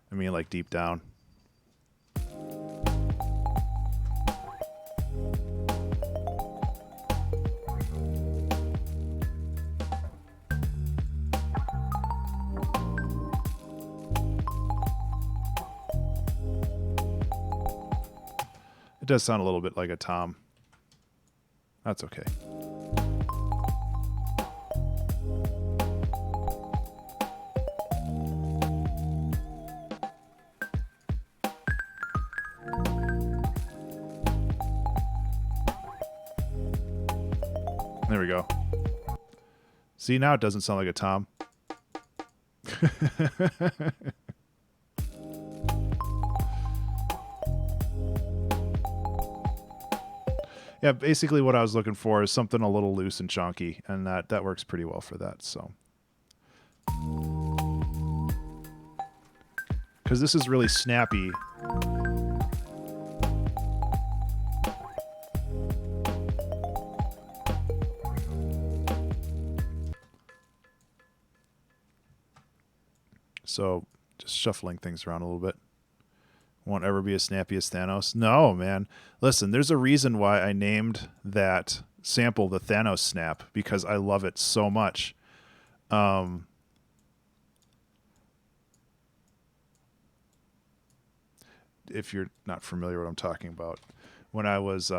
I mean, like, deep down. It does sound a little bit like a tom. That's okay. There we go. See, now it doesn't sound like a tom. Yeah, basically what I was looking for is something a little loose and chunky, and that works pretty well for that. So, because this is really snappy. So, just shuffling things around a little bit. Won't ever be as snappy as Thanos. No, man. Listen, there's a reason why I named that sample the Thanos snap, because I love it so much. If you're not familiar with what I'm talking about, when I was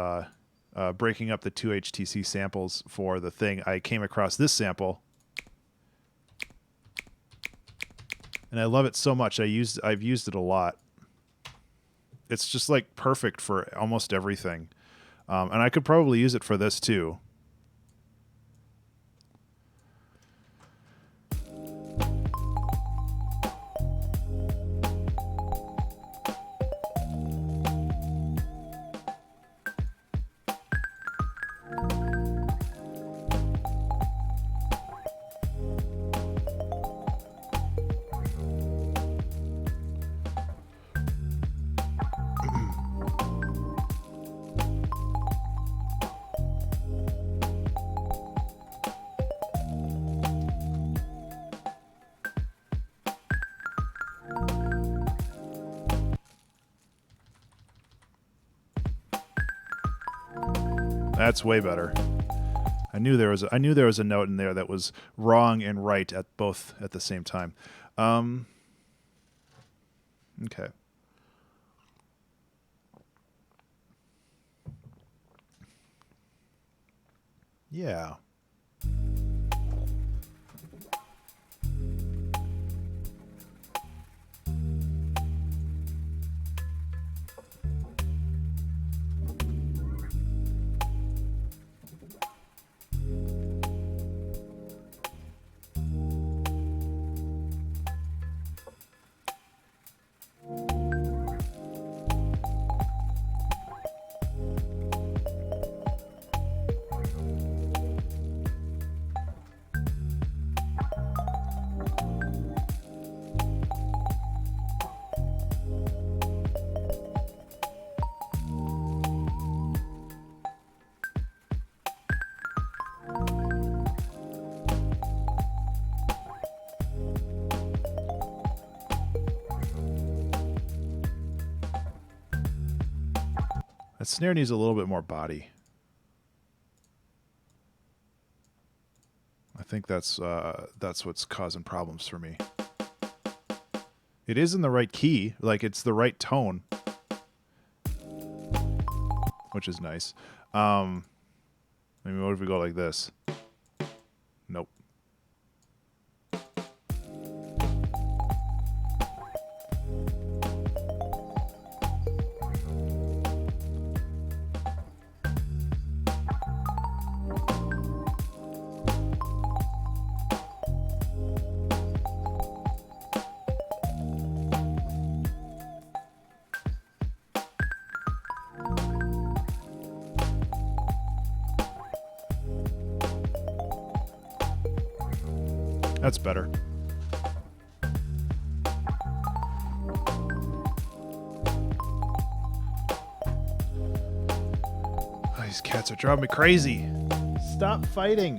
breaking up the two HTC samples for the thing, I came across this sample. And I love it so much. I've used it a lot. It's just like perfect for almost everything. And I could probably use it for this too. That's way better. I knew there was a note in there that was wrong and right at both at the same time. Okay. Yeah. That snare needs a little bit more body. I think that's what's causing problems for me. It is in the right key, like it's the right tone, which is nice. Maybe what if we go like this? Nope. That's better. Oh, these cats are driving me crazy. Stop fighting.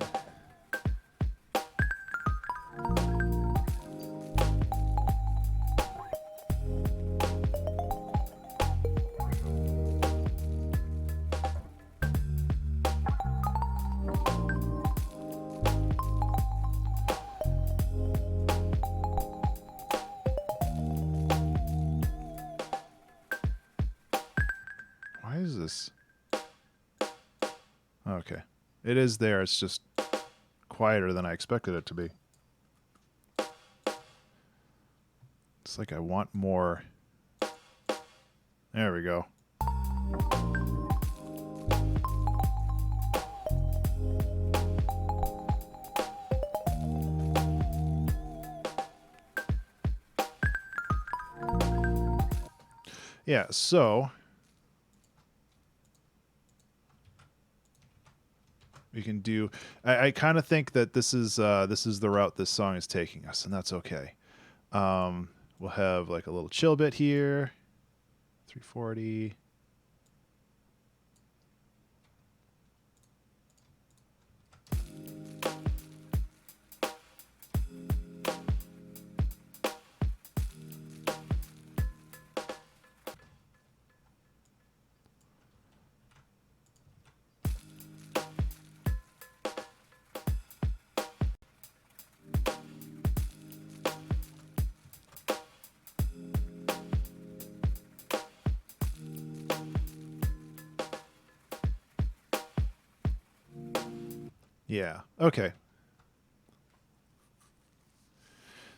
Okay. It is there. It's just quieter than I expected it to be. It's like I want more. There we go. Yeah, so we can do. I kind of think that this is the route this song is taking us, and that's okay. We'll have like a little chill bit here, 340. Yeah. Okay.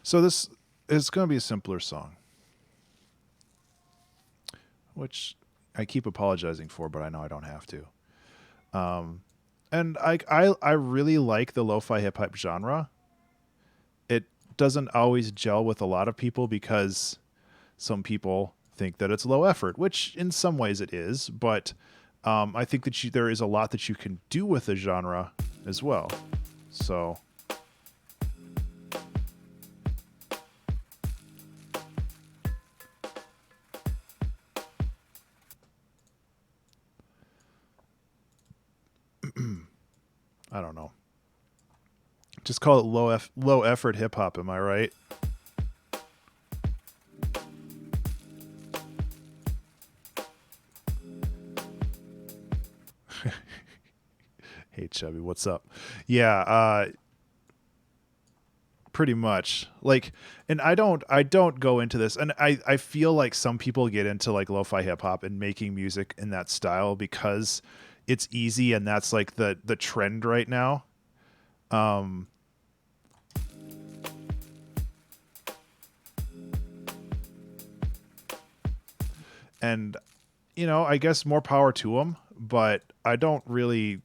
So this is going to be a simpler song, which I keep apologizing for, but I know I don't have to. And I really like the lo-fi hip hop genre. It doesn't always gel with a lot of people because some people think that it's low effort, which in some ways it is, but I think that there is a lot that you can do with the genre as well. So I don't know. Just call it low effort hip hop, am I right? Hey Chubby, what's up? Yeah, pretty much. Like, and I don't go into this, and I feel like some people get into like lo-fi hip hop and making music in that style because it's easy and that's like the trend right now. Um and I guess more power to them, but I don't really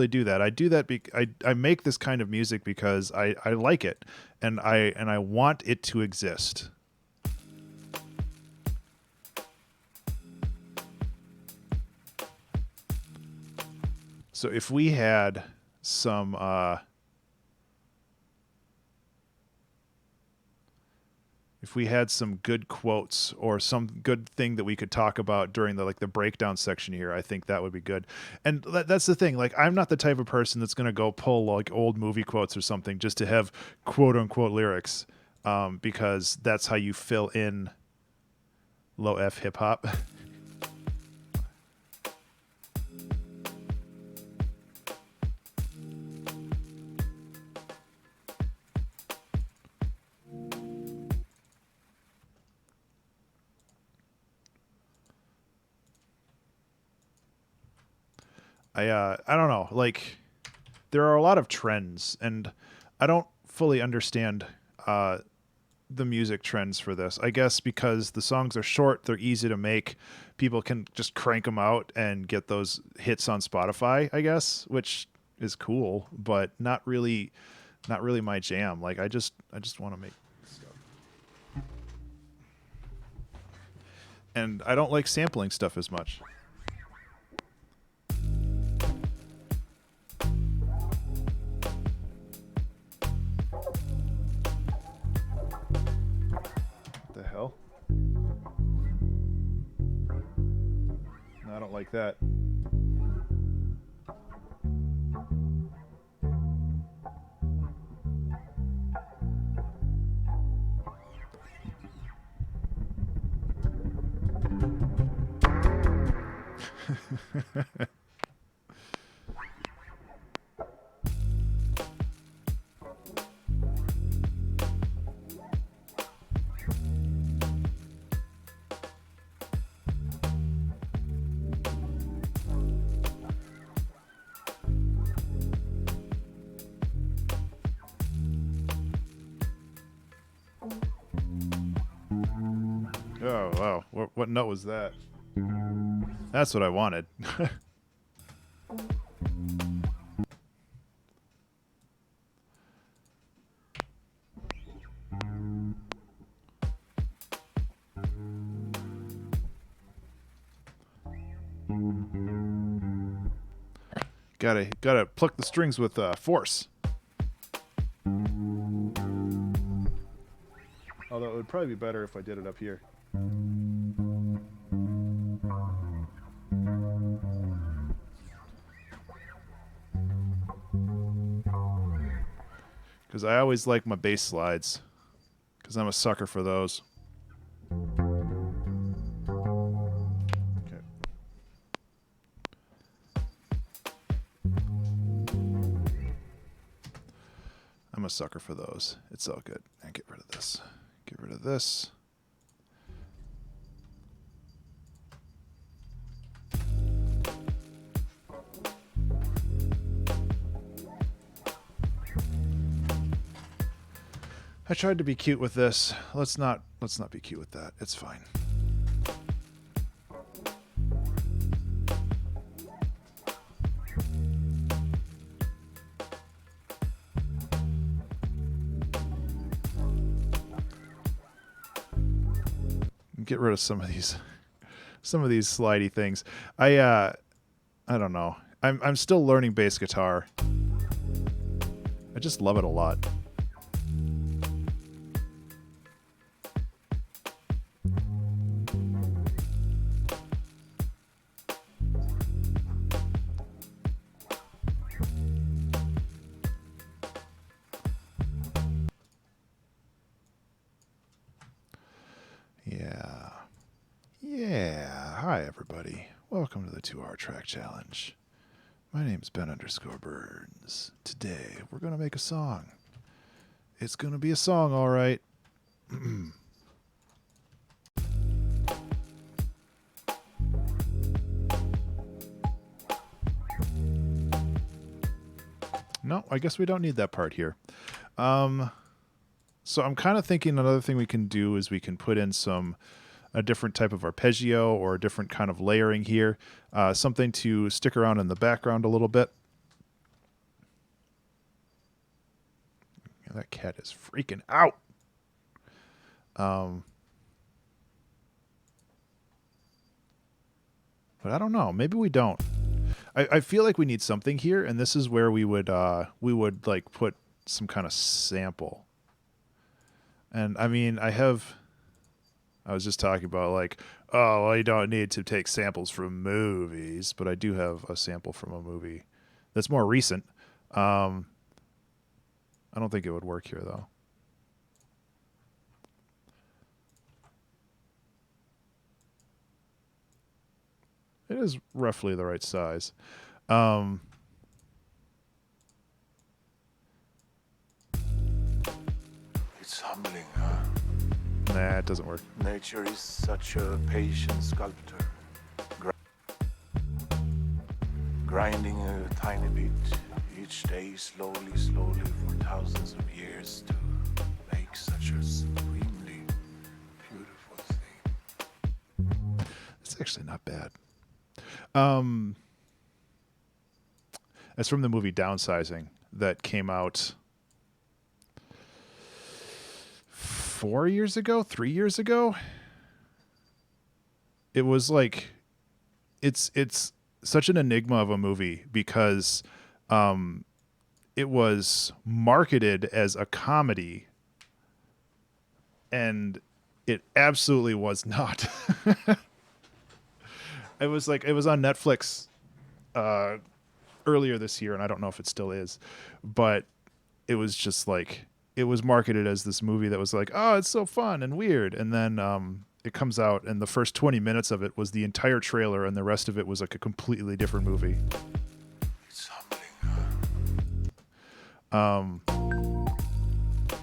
do that. I do that I make this kind of music because I like it and I want it to exist. So some if we had some good quotes or some good thing that we could talk about during the breakdown section here, I think that would be good. And that's the thing. Like, I'm not the type of person that's going to go pull like old movie quotes or something just to have quote unquote lyrics, because that's how you fill in low F hip hop. I don't know. Like, there are a lot of trends, and I don't fully understand uh, the music trends for this. I guess because the songs are short, they're easy to make. People can just crank them out and get those hits on Spotify, I guess, which is cool, but not really my jam. Like, I just want to make stuff. And I don't like sampling stuff as much. What the hell? No, I don't like that. Oh wow, what note was that? That's what I wanted. Gotta pluck the strings with force. Although it would probably be better if I did it up here. Because I always like my bass slides. Because I'm a sucker for those. Okay. I'm a sucker for those. It's all good. And get rid of this. Get rid of this. I tried to be cute with this. Let's not be cute with that. It's fine. Get rid of some of these slidey things. I don't know. I'm still learning bass guitar. I just love it a lot. Yeah. Hi, everybody. Welcome to the 2-Hour Track Challenge. My name's Ben_Burns. Today, we're going to make a song. It's going to be a song, all right. No, I guess we don't need that part here. So I'm kind of thinking another thing we can do is we can put in a different type of arpeggio or a different kind of layering here. Something to stick around in the background a little bit. Yeah, that cat is freaking out. But I don't know. Maybe we don't. I feel like we need something here, and this is where we would like put some kind of sample. And I mean, I was just talking about like, oh, well, you don't need to take samples from movies, but I do have a sample from a movie that's more recent. I don't think it would work here though. It is roughly the right size. It's humbling, huh? Nah, it doesn't work. Nature is such a patient sculptor. Grinding a tiny bit each day, slowly for thousands of years to make such a supremely beautiful thing. It's actually not bad. It's from the movie Downsizing that came out 3 years ago. It was like, it's such an enigma of a movie because it was marketed as a comedy and it absolutely was not. It was on Netflix earlier this year, and I don't know if it still is, but it was just like, it was marketed as this movie that was like, oh, it's so fun and weird. And then it comes out, and the first 20 minutes of it was the entire trailer, and the rest of it was like a completely different movie. It's humbling, huh?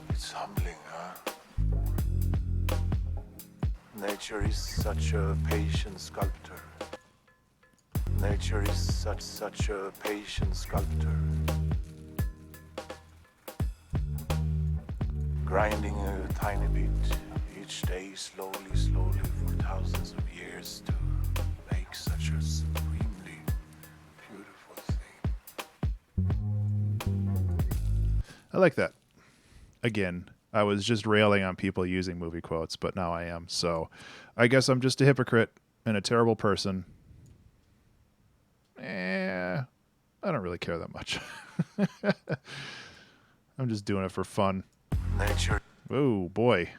It's humbling, huh? Nature is such a patient sculptor. Nature is such a patient sculptor. Grinding a tiny bit each day, slowly for thousands of years to make such a supremely beautiful thing. I like that. Again, I was just railing on people using movie quotes, but now I am. So I guess I'm just a hypocrite and a terrible person. I don't really care that much. I'm just doing it for fun. Nature. Oh boy.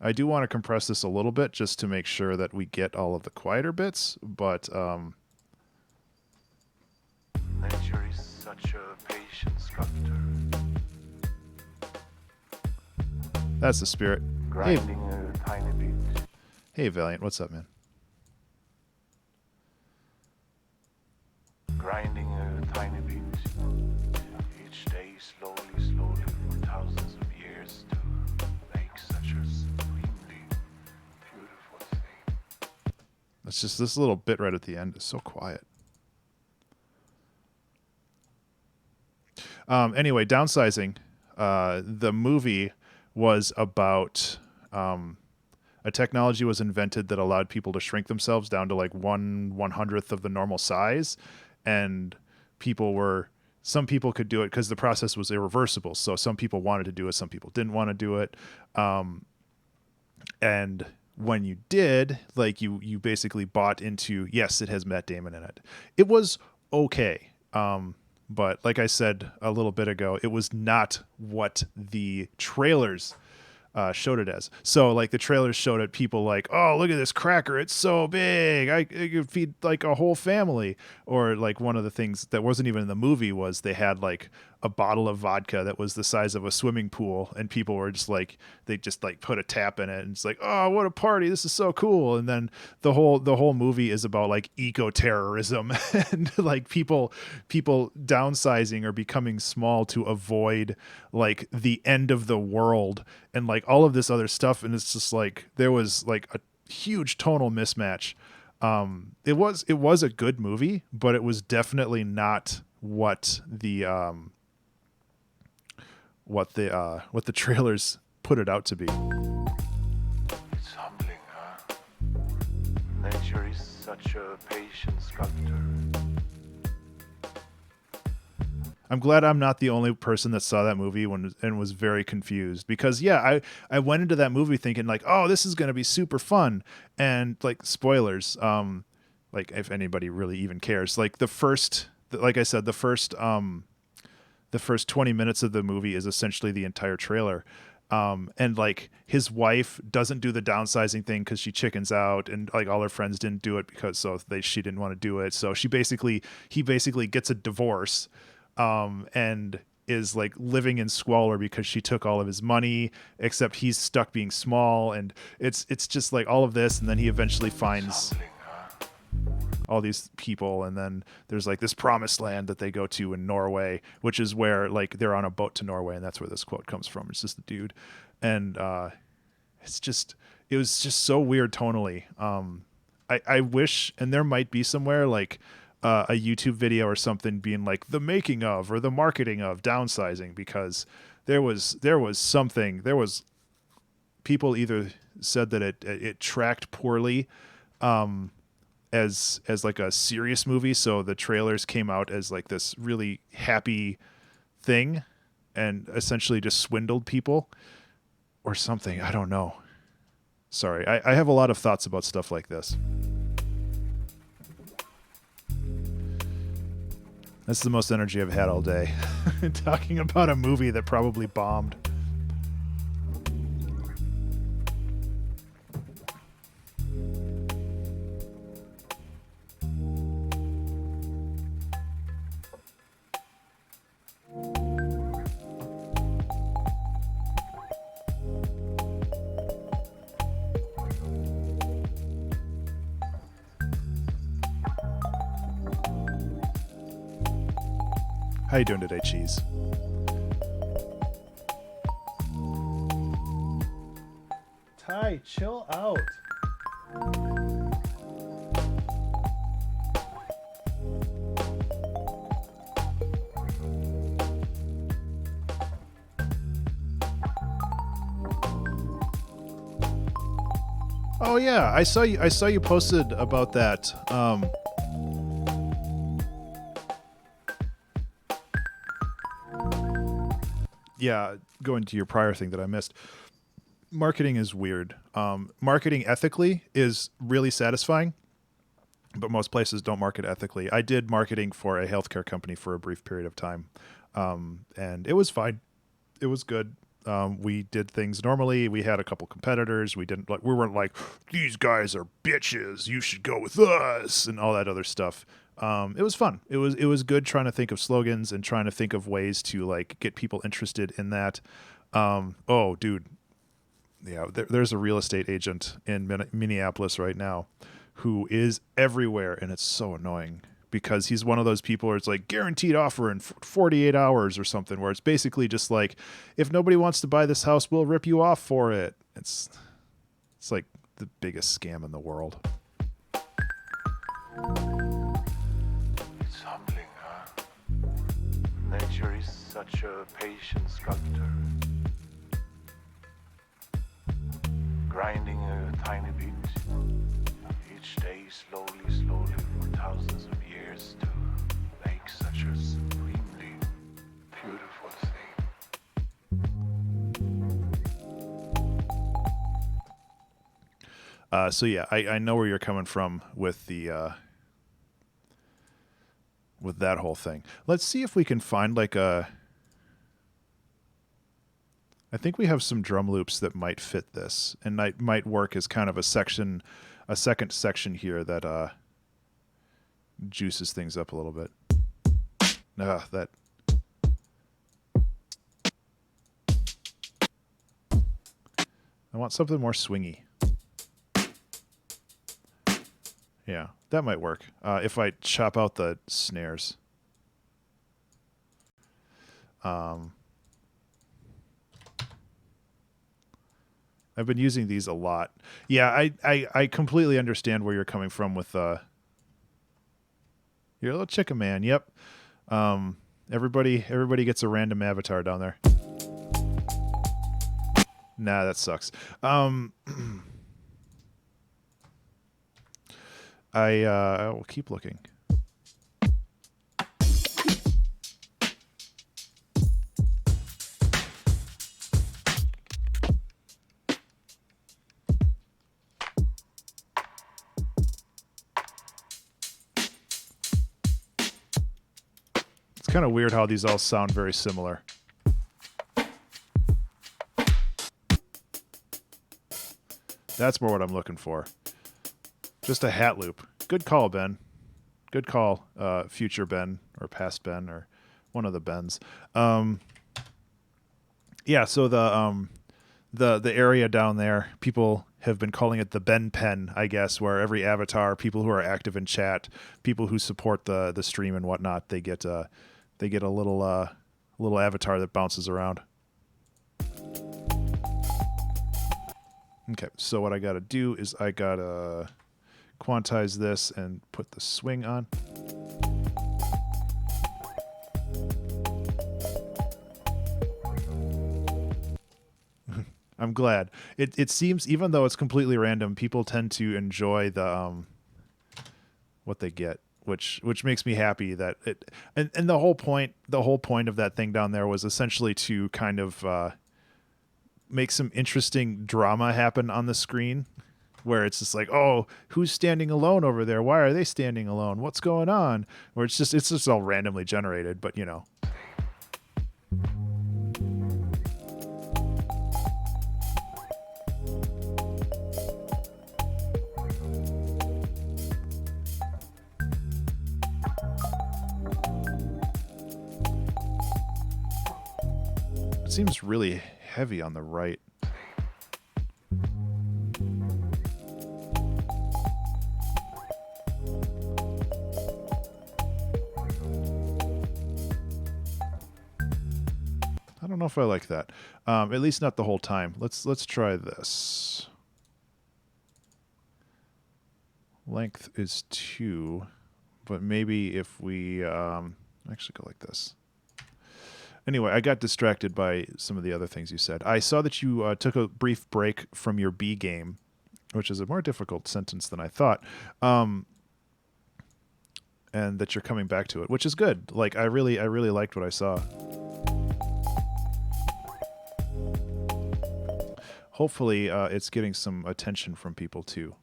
I do want to compress this a little bit just to make sure that we get all of the quieter bits, but Nature is such a patient sculptor. that's the spirit. Grinding a tiny bit. Hey Valiant, what's up, man? Grinding a tiny bit. Each day slowly for thousands of years to make such a supremely beautiful thing. It's just this little bit right at the end is so quiet. Anyway, downsizing. The movie was about a technology was invented that allowed people to shrink themselves down to like 1/100th of the normal size, and some people could do it because the process was irreversible. So some people wanted to do it, some people didn't want to do it, and when you did, like you basically bought into, yes, it has Matt Damon in it. It was okay. But like I said a little bit ago, it was not what the trailers showed it as. So like the trailers showed it, people like, oh, look at this cracker, it's so big, I could feed like a whole family. Or like one of the things that wasn't even in the movie was they had like a bottle of vodka that was the size of a swimming pool, and people were just like, they just like put a tap in it, and it's like, oh, what a party, this is so cool. And then the whole movie is about like eco-terrorism and like people downsizing or becoming small to avoid like the end of the world and like all of this other stuff. And it's just like there was like a huge tonal mismatch. It was a good movie, but it was definitely not what the trailers put it out to be. It's humbling, huh? Nature is such a patient sculptor. I'm glad I'm not the only person that saw that movie and was very confused, because yeah, I went into that movie thinking like, oh, this is going to be super fun, and like spoilers, like if anybody really even cares, like like I said, the first 20 minutes of the movie is essentially the entire trailer. And like his wife doesn't do the downsizing thing because she chickens out, and like all her friends didn't do it because she didn't want to do it. So he basically gets a divorce, and is like living in squalor because she took all of his money, except he's stuck being small. And it's just like all of this. And then he eventually finds all these people, and then there's like this promised land that they go to in Norway, which is where like they're on a boat to Norway, and that's where this quote comes from. It's just the dude, and it was just so weird tonally. I wish, and there might be somewhere like a YouTube video or something being like the making of or the marketing of downsizing, because there was people either said that it tracked poorly, as like a serious movie, so the trailers came out as like this really happy thing and essentially just swindled people or something. I don't know. Sorry, I have a lot of thoughts about stuff like this. That's the most energy I've had all day. Talking about a movie that probably bombed. How you doing today, Cheese? Ty, chill out. Oh yeah, I saw you posted about that. Yeah, going to your prior thing that I missed. Marketing is weird. Marketing ethically is really satisfying. but most places don't market ethically. I did marketing for a healthcare company for a brief period of time, and it was fine. It was good. We did things normally. We had a couple competitors. We weren't like, these guys are bitches, you should go with us, and all that other stuff. It was fun. It was good trying to think of slogans and trying to think of ways to like get people interested in that. Oh, dude, yeah, there's a real estate agent in Minneapolis right now who is everywhere, and it's so annoying because he's one of those people where it's like guaranteed offer in 48 hours or something, where it's basically just like, if nobody wants to buy this house, we'll rip you off for it. It's like the biggest scam in the world. It's humbling, huh? Nature is such a patient sculptor. Grinding a tiny bit each day, slowly, for thousands of years to make such a supremely beautiful thing. So yeah, I know where you're coming from with the with that whole thing. Let's see if we can find like a. I think we have some drum loops that might fit this, and might work as kind of a second section here that juices things up a little bit. That. I want something more swingy. Yeah, that might work. If I chop out the snares. I've been using these a lot. Yeah, I completely understand where you're coming from with you're a little chicken man. Yep. Everybody gets a random avatar down there. Nah, that sucks. I will keep looking. It's kind of weird how these all sound very similar. That's more what I'm looking for. Just a hat loop. Good call, Ben. Good call, future Ben or past Ben or one of the Bens. Yeah, so the area down there, people have been calling it the Ben Pen, I guess, where every avatar, people who are active in chat, people who support the stream and whatnot, they get a little avatar that bounces around. Okay, so what I got to do is I got to quantize this and put the swing on. I'm glad. It seems, even though it's completely random, people tend to enjoy the what they get, which makes me happy that it and the whole point of that thing down there was essentially to kind of make some interesting drama happen on the screen, where it's just like, oh, who's standing alone over there? Why are they standing alone? What's going on? Where it's just all randomly generated, but you know. It seems really heavy on the right. I don't know if I like that. At least not the whole time. Let's try this. Length is 2, but maybe if we actually go like this. Anyway, I got distracted by some of the other things you said. I saw that you took a brief break from your B game, which is a more difficult sentence than I thought, and that you're coming back to it, which is good. Like I really liked what I saw. Hopefully, it's getting some attention from people too,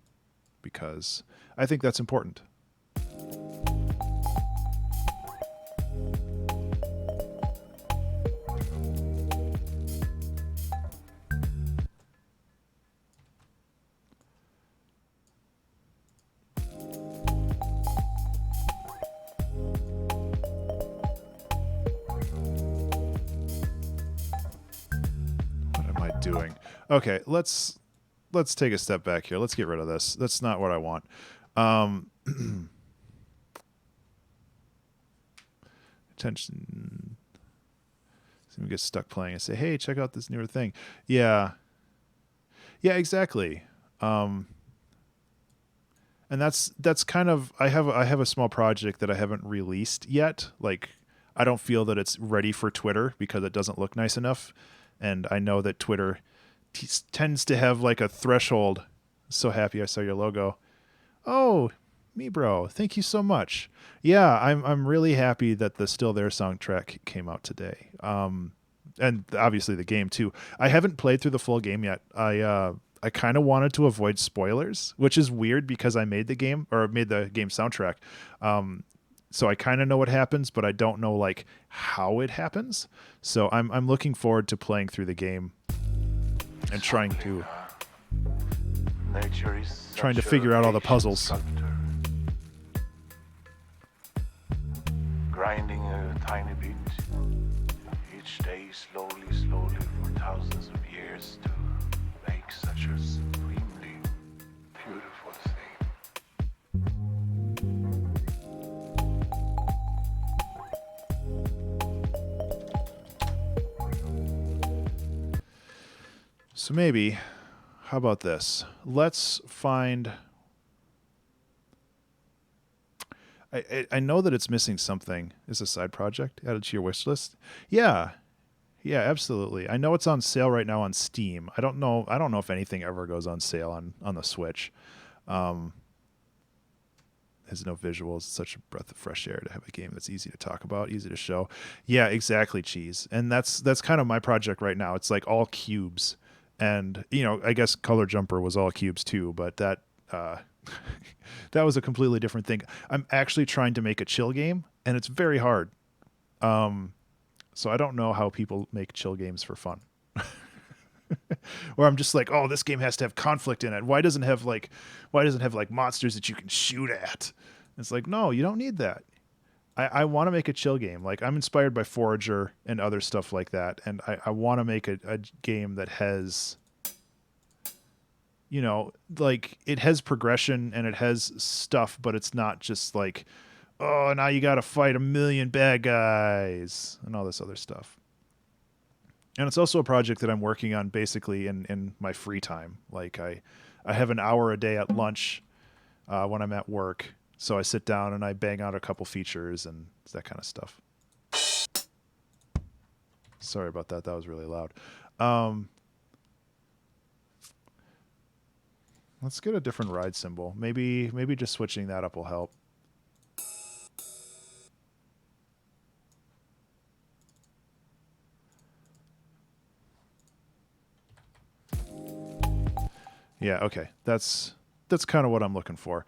because I think that's important. doing. Okay, let's take a step back here. Let's get rid of this. That's not what I want. Attention. Someone gets stuck playing and say, "Hey, check out this newer thing." Yeah, yeah, exactly. And that's kind of I have a small project that I haven't released yet. Like I don't feel that it's ready for Twitter because it doesn't look nice enough, and I know that Twitter tends to have like a threshold. So happy I saw your logo. Oh, me bro, thank you so much. Yeah, I'm really happy that the Still There soundtrack came out today. And obviously the game too. I haven't played through the full game yet. I kind of wanted to avoid spoilers, which is weird because I made the game or made the game soundtrack. So I kind of know what happens, but I don't know like how it happens. So I'm looking forward to playing through the game and trying to figure out all the puzzles. Sculptor. Grinding a tiny bit each day, slowly, slowly, for thousands of years to make such a supremely beautiful thing. So maybe, how about this? Let's find. I know that it's missing something. Is a side project added to your wish list? Yeah, yeah, absolutely. I know it's on sale right now on Steam. I don't know if anything ever goes on sale on the Switch. Has no visuals. It's such a breath of fresh air to have a game that's easy to talk about, easy to show. Yeah, exactly, Cheese. And that's kind of my project right now. It's like all cubes. And, you know, I guess Color Jumper was all cubes too, but that that was a completely different thing. I'm actually trying to make a chill game, and it's very hard. So I don't know how people make chill games for fun. Or I'm just like, oh, this game has to have conflict in it. Why doesn't it have like monsters that you can shoot at? It's like, no, you don't need that. I want to make a chill game. Like I'm inspired by Forager and other stuff like that, and I want to make a game that has, you know, like it has progression and it has stuff, but it's not just like, oh, now you got to fight a million bad guys and all this other stuff. And it's also a project that I'm working on basically in my free time. Like I have an hour a day at lunch when I'm at work. So I sit down and I bang out a couple features and that kind of stuff. Sorry about that. That was really loud. Let's get a different ride symbol. Maybe just switching that up will help. Yeah, okay. That's kind of what I'm looking for.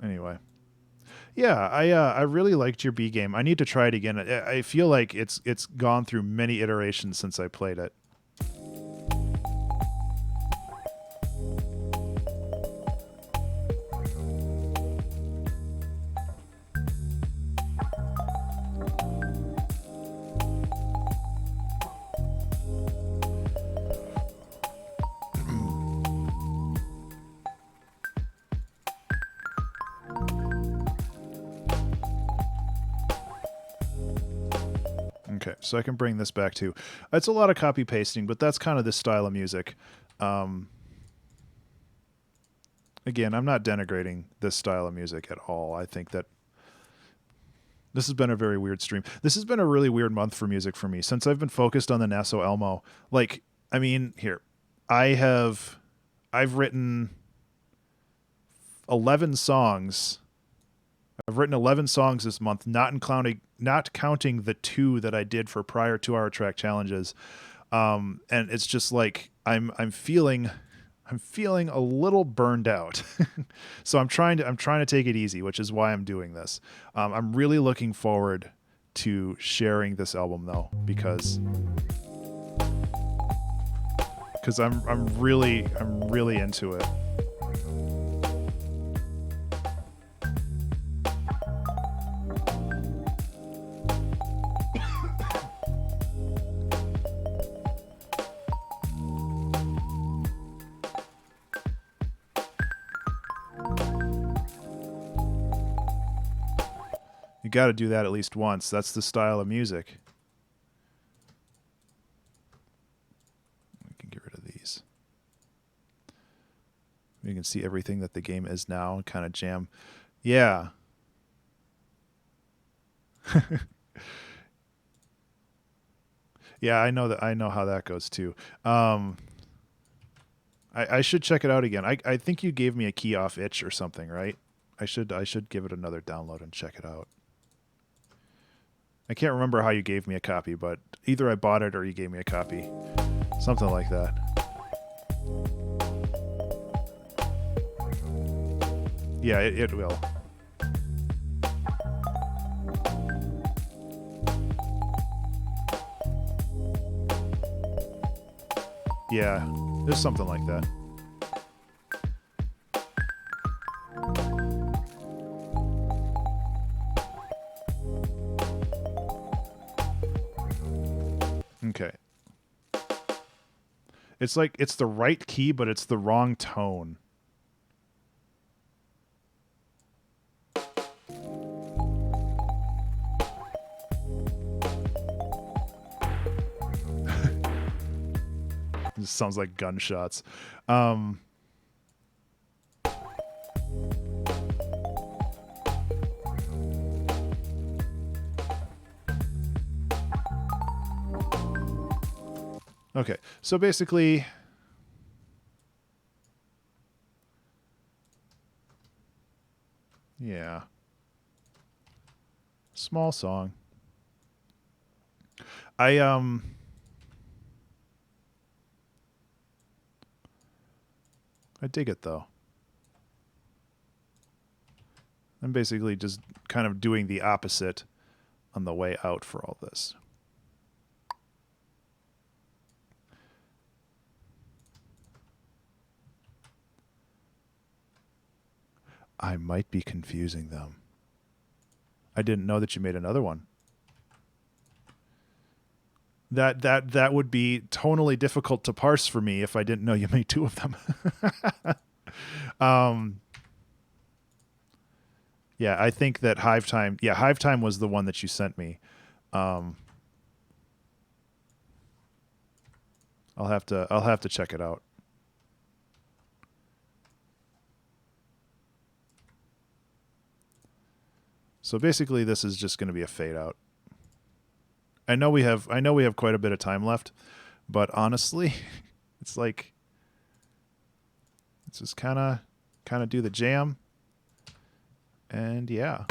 Anyway. Yeah, I really liked your B game. I need to try it again. I feel like it's gone through many iterations since I played it. Okay, so I can bring this back too. It's a lot of copy pasting, but that's kind of the style of music. Again, I'm not denigrating this style of music at all. I think that this has been a very weird stream. This has been a really weird month for music for me since I've been focused on the Naso Elmo. Like, I mean, here, I've written 11 songs. I've written 11 songs this month, not counting the 2 that I did for prior 2-hour track challenges. And it's just like I'm feeling a little burned out. So I'm trying to take it easy, which is why I'm doing this. I'm really looking forward to sharing this album though, because I'm really into it. You got to do that at least once. That's the style of music. We can get rid of these. You can see everything that the game is now and kind of jam. Yeah. Yeah, I know that. I know how that goes too. I should check it out again. I think you gave me a key off itch or something, right? I should give it another download and check it out. I can't remember how you gave me a copy, but either I bought it or you gave me a copy. Something like that. Yeah, it will. Yeah, there's something like that. Okay. It's like it's the right key, but it's the wrong tone. This sounds like gunshots. Okay, so basically, yeah, small song. I dig it though. I'm basically just kind of doing the opposite on the way out for all this. I might be confusing them. I didn't know that you made another one. That would be tonally difficult to parse for me if I didn't know you made two of them. Yeah, I think that Hive Time. Yeah, Hive Time was the one that you sent me. I'll have to check it out. So basically, this is just going to be a fade out. I know we have quite a bit of time left, but honestly, it's like let's just kind of do the jam, and yeah.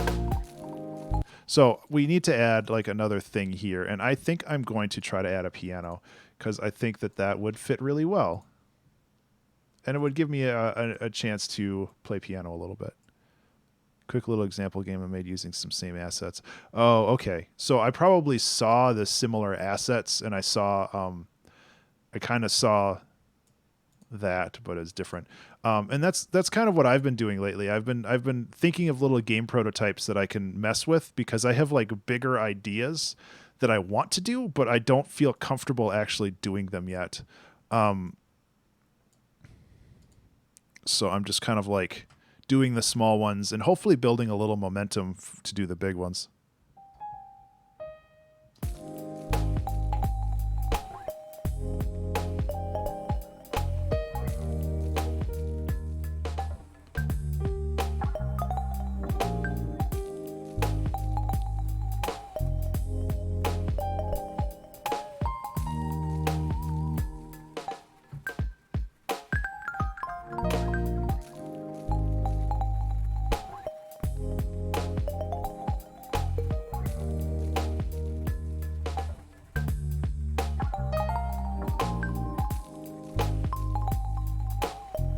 So we need to add like another thing here, and I think I'm going to try to add a piano because I think that would fit really well, and it would give me a chance to play piano a little bit. Quick little example game I made using some same assets. Oh, okay. So I probably saw the similar assets, and I kind of saw that, but it's different. And that's kind of what I've been doing lately. I've been thinking of little game prototypes that I can mess with because I have like bigger ideas that I want to do, but I don't feel comfortable actually doing them yet. So I'm just kind of like doing the small ones and hopefully building a little momentum to do the big ones.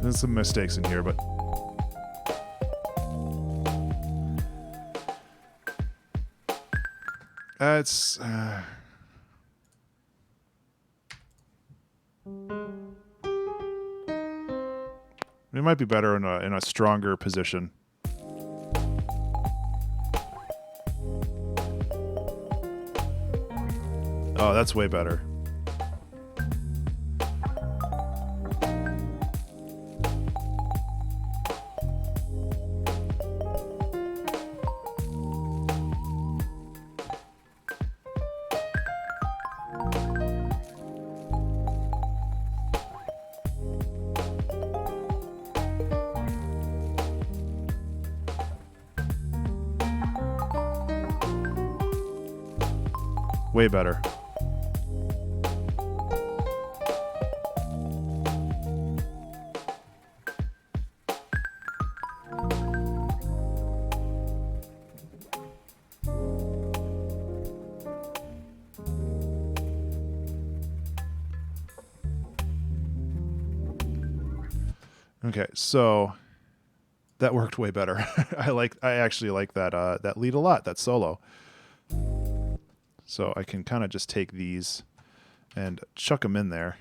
There's some mistakes in here, but it's it might be better in a stronger position. Oh, that's way better. Way better. Okay, so that worked way better. I actually like that lead a lot, that solo. So I can kind of just take these and chuck them in there.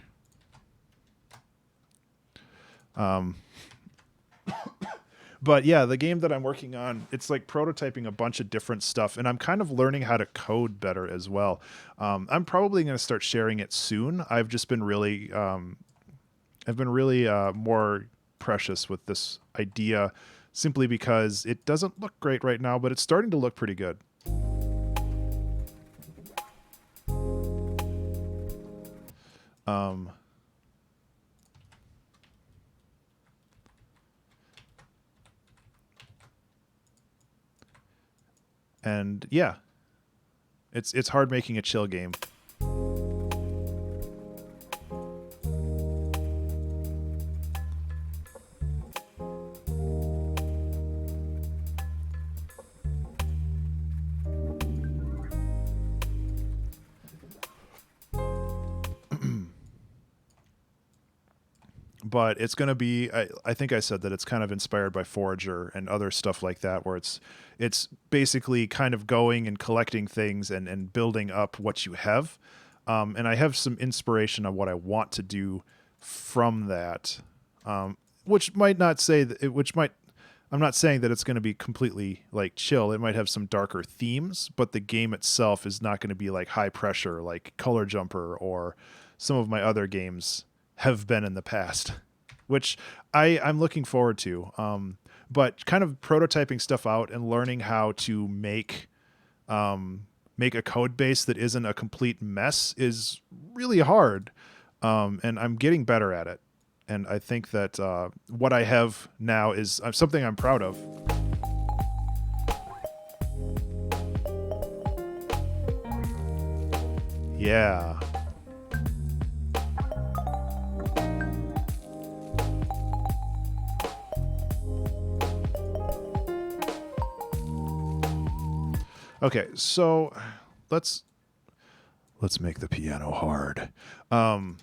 But yeah, the game that I'm working on, it's like prototyping a bunch of different stuff, and I'm kind of learning how to code better as well. I'm probably going to start sharing it soon. I've just been really, more precious with this idea, simply because it doesn't look great right now, but it's starting to look pretty good. And yeah, it's hard making a chill game. But it's going to be, I think I said that it's kind of inspired by Forager and other stuff like that, where it's basically kind of going and collecting things and building up what you have. And I have some inspiration on what I want to do from that, which might not say that I'm not saying that it's going to be completely like chill. It might have some darker themes, but the game itself is not going to be like high pressure, like Color Jumper or some of my other games have been in the past, which I'm looking forward to. But kind of prototyping stuff out and learning how to make a code base that isn't a complete mess is really hard. And I'm getting better at it. And I think that what I have now is something I'm proud of. Yeah. Okay, so let's make the piano hard. Oh,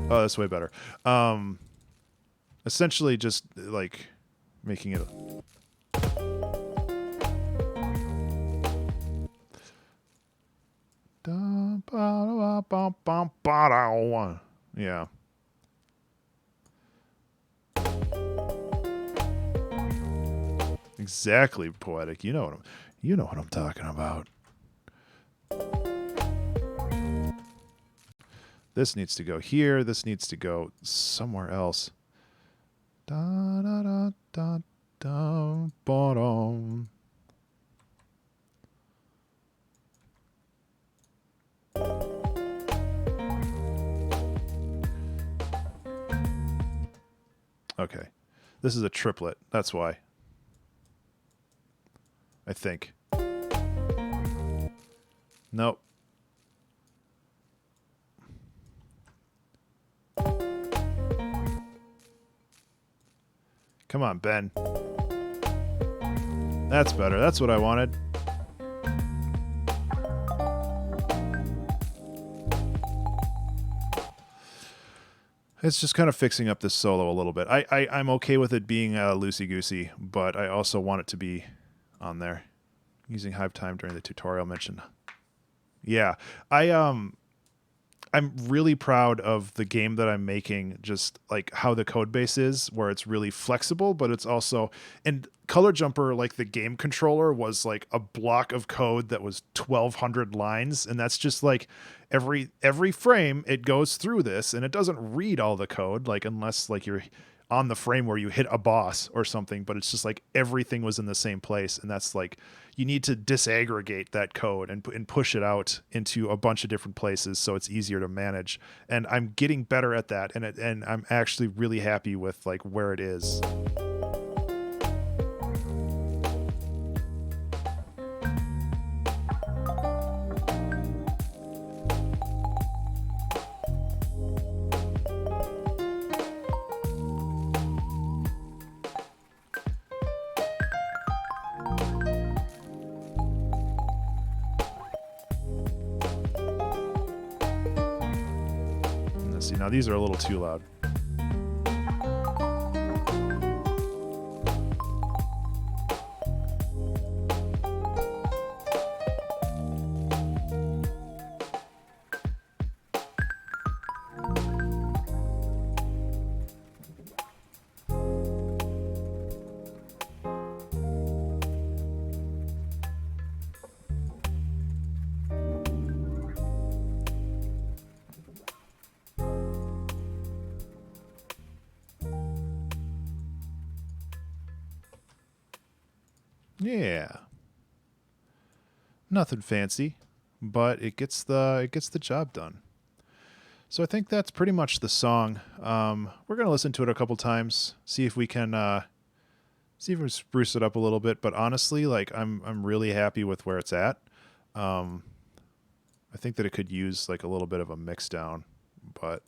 that's way better. Essentially just like making it. Yeah. Exactly, poetic. You know what I'm talking about. This needs to go here. This needs to go somewhere else. Da da da da da bottom. Okay. This is a triplet. That's why. I think. Nope. Come on, Ben. That's better. That's what I wanted. It's just kind of fixing up this solo a little bit. I'm okay with it being loosey-goosey, but I also want it to be on there. Using Hive Time during the tutorial mention. Yeah, I'm really proud of the game that I'm making, just like how the code base is, where it's really flexible, but it's also, and Color Jumper, like the game controller was like a block of code that was 1,200 lines. And that's just like every frame it goes through this, and it doesn't read all the code, like unless like you're on the frame where you hit a boss or something, but it's just like everything was in the same place. And that's like, you need to disaggregate that code and push it out into a bunch of different places so it's easier to manage. And I'm getting better at that. And I'm actually really happy with like where it is. See, now these are a little too loud. Yeah. Nothing fancy, but it gets the job done. So I think that's pretty much the song. We're gonna listen to it a couple times, see if we can spruce it up a little bit. But honestly, like I'm really happy with where it's at. I think that it could use like a little bit of a mix down, but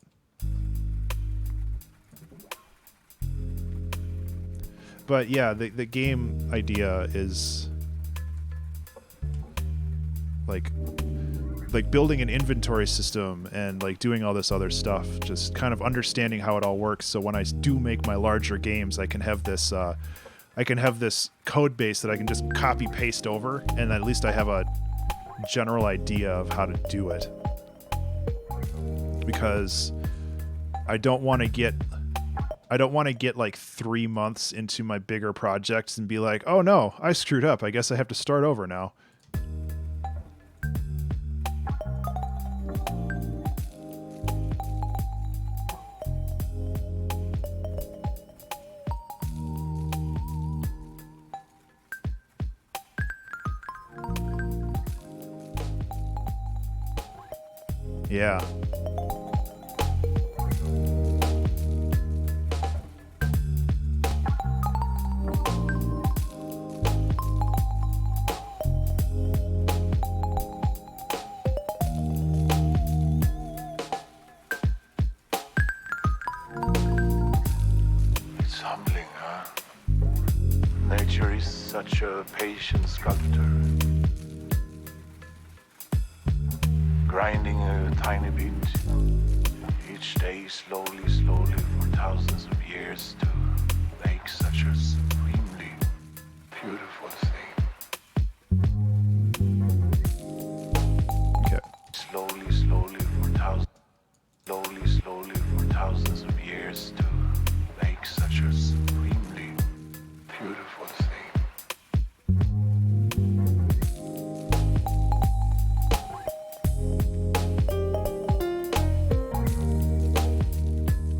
yeah, the game idea is like building an inventory system and like doing all this other stuff, just kind of understanding how it all works. So when I do make my larger games, I can have this code base that I can just copy paste over, and at least I have a general idea of how to do it. Because I don't want to get like 3 months into my bigger projects and be like, oh no, I screwed up. I guess I have to start over now. Yeah. It's humbling, huh? Nature is such a patient sculptor. Grinding a tiny bit each day, slowly, slowly, for thousands of years to make such a supremely beautiful thing. Okay. Slowly, slowly, for thousands of years to make such a supremely beautiful thing.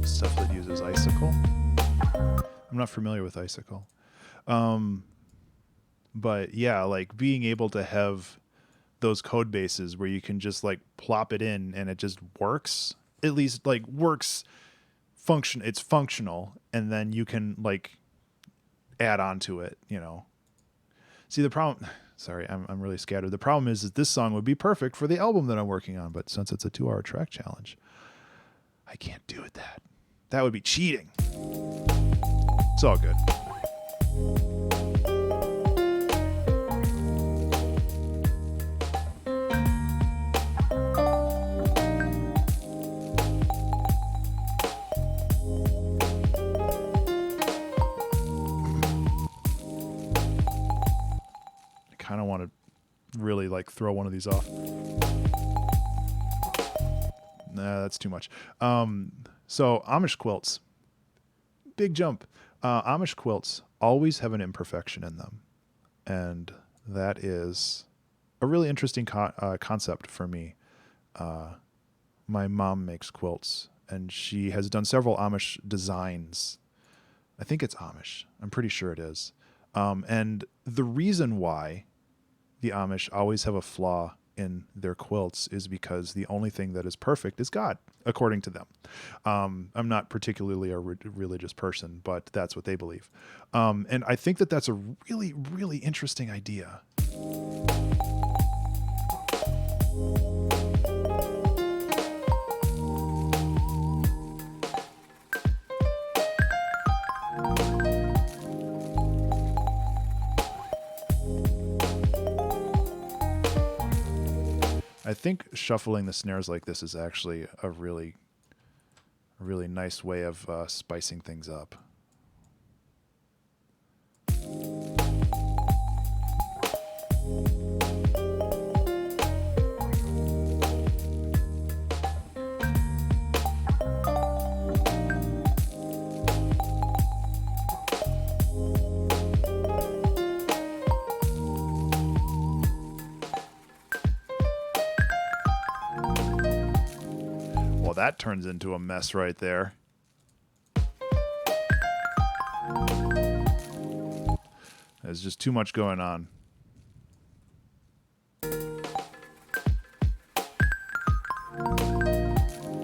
Stuff that uses Icicle. I'm not familiar with Icicle. But yeah, like being able to have those code bases where you can just like plop it in and it just works, at least like works it's functional, and then you can like add on to it, you know. See, the problem, sorry, I'm really scattered. The problem is that this song would be perfect for the album that I'm working on, but since it's a 2-hour track challenge, I can't do it that. That would be cheating. It's all good. I kind of want to really like throw one of these off. Nah, that's too much. So Amish quilts, big jump. Amish quilts always have an imperfection in them, and that is a really interesting concept for me. My mom makes quilts, and she has done several Amish designs. I think it's Amish. I'm pretty sure it is. And the reason why the Amish always have a flaw in their quilts is because the only thing that is perfect is God, according to them. I'm not particularly a religious person, but that's what they believe. And I think that that's a really, really interesting idea. I think shuffling the snares like this is actually a really a really nice way of spicing things up. Well, that turns into a mess right there. There's just too much going on.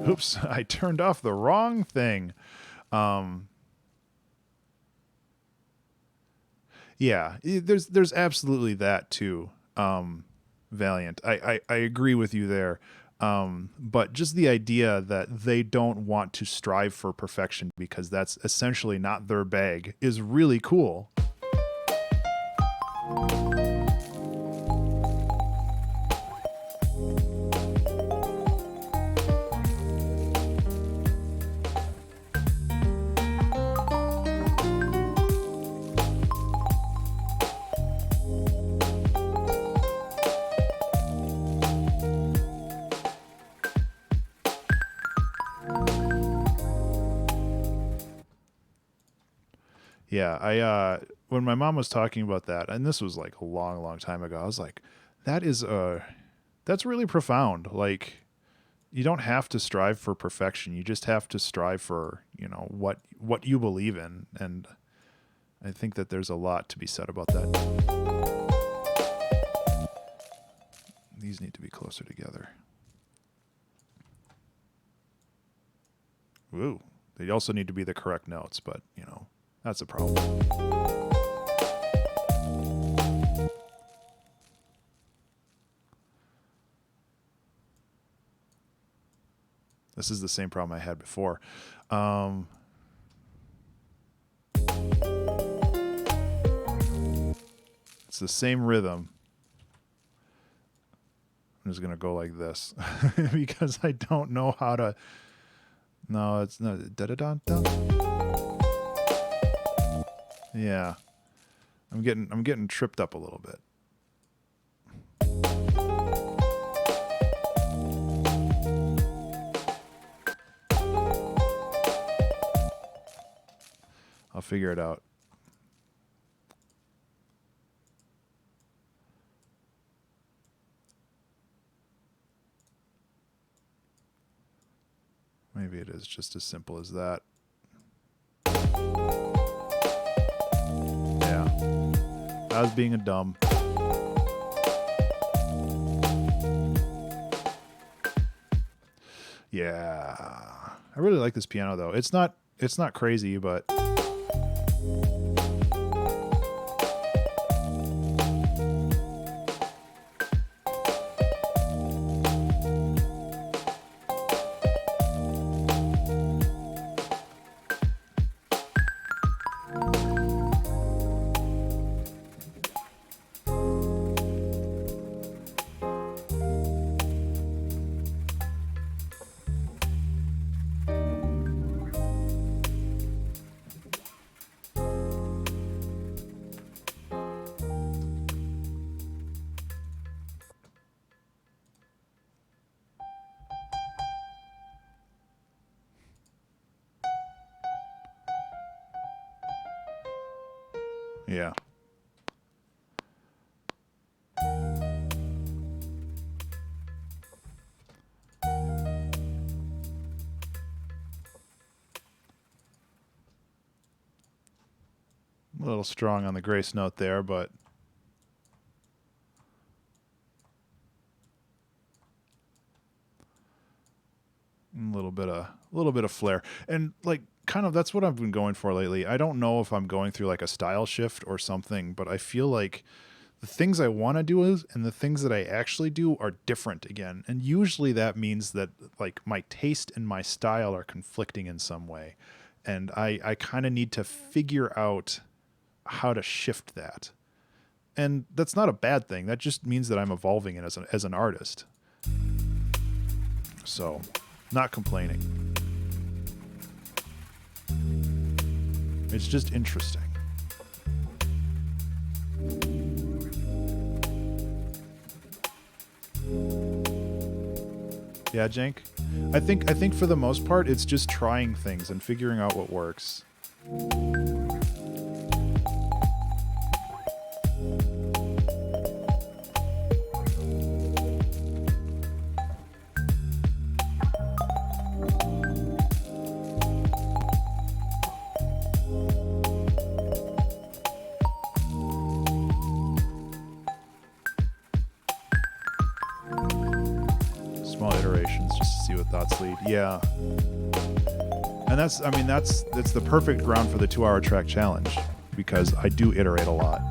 Oops, I turned off the wrong thing. Yeah, there's absolutely that too. Valiant. I agree with you there. But just the idea that they don't want to strive for perfection because that's essentially not their bag is really cool. Yeah, I when my mom was talking about that, and this was like a long, long time ago, I was like, that's really profound. Like, you don't have to strive for perfection. You just have to strive for, you know, what you believe in. And I think that there's a lot to be said about that. These need to be closer together. Ooh, they also need to be the correct notes, but, you know, that's a problem. This is the same problem I had before. It's the same rhythm. I'm just going to go like this because I don't know how to. No, it's not. Da-da-da-da. Yeah. I'm getting tripped up a little bit. I'll figure it out. Maybe it is just as simple as that. Yeah. I was being a dumb. Yeah. I really like this piano though. It's not crazy, but yeah. A little strong on the grace note there, but a little bit of flair. And like kind of that's what I've been going for lately. I don't know if I'm going through like a style shift or something, but I feel like the things I want to do and the things that I actually do are different again. And usually that means that like my taste and my style are conflicting in some way. And I kind of need to figure out how to shift that. And that's not a bad thing. That just means that I'm evolving it as an artist. So, not complaining. It's just interesting. Yeah, Jank. I think for the most part, it's just trying things and figuring out what works. Small iterations just to see what thoughts lead. Yeah. And that's the perfect ground for the 2-hour track challenge, because I do iterate a lot.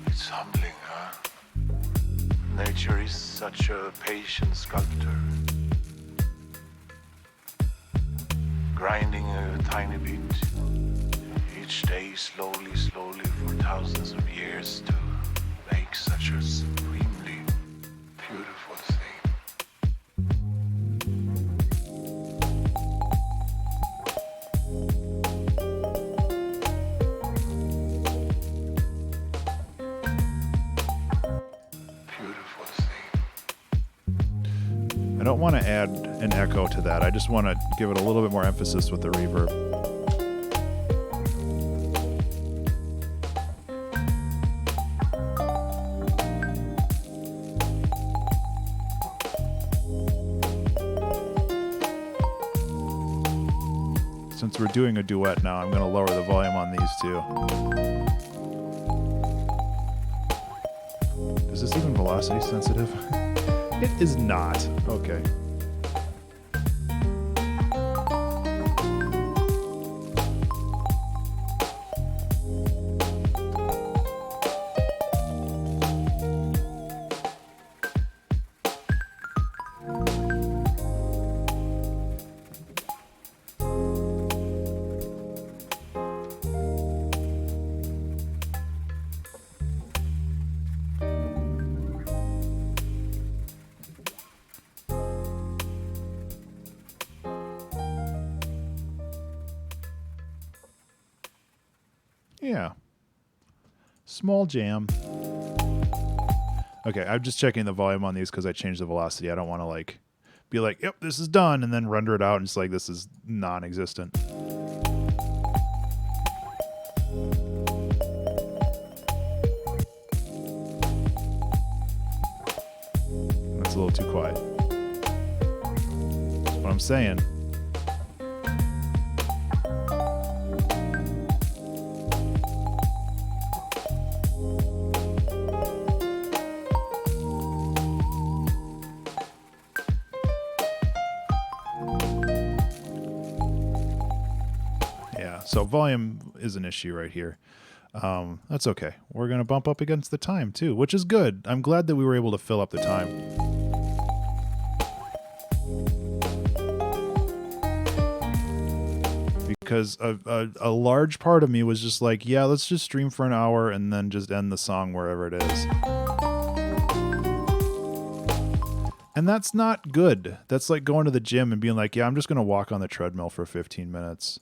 It's humbling, huh? Nature is such a patient sculptor. Grinding a tiny bit each day, slowly, slowly, for thousands of years to make such a supremely beautiful thing. Beautiful thing. I don't want to add an echo to that. I just want to give it a little bit more emphasis with the reverb. Since we're doing a duet now, I'm going to lower the volume on these two. Is this even velocity sensitive? It is not. Okay. Yeah. Small jam. Okay, I'm just checking the volume on these because I changed the velocity. I don't want to like be like, yep, this is done, and then render it out and it's like this is non-existent. That's a little too quiet. That's what I'm saying. So volume is an issue right here. That's okay. We're going to bump up against the time too, which is good. I'm glad that we were able to fill up the time. Because a large part of me was just like, yeah, let's just stream for an hour and then just end the song wherever it is. And that's not good. That's like going to the gym and being like, yeah, I'm just going to walk on the treadmill for 15 minutes.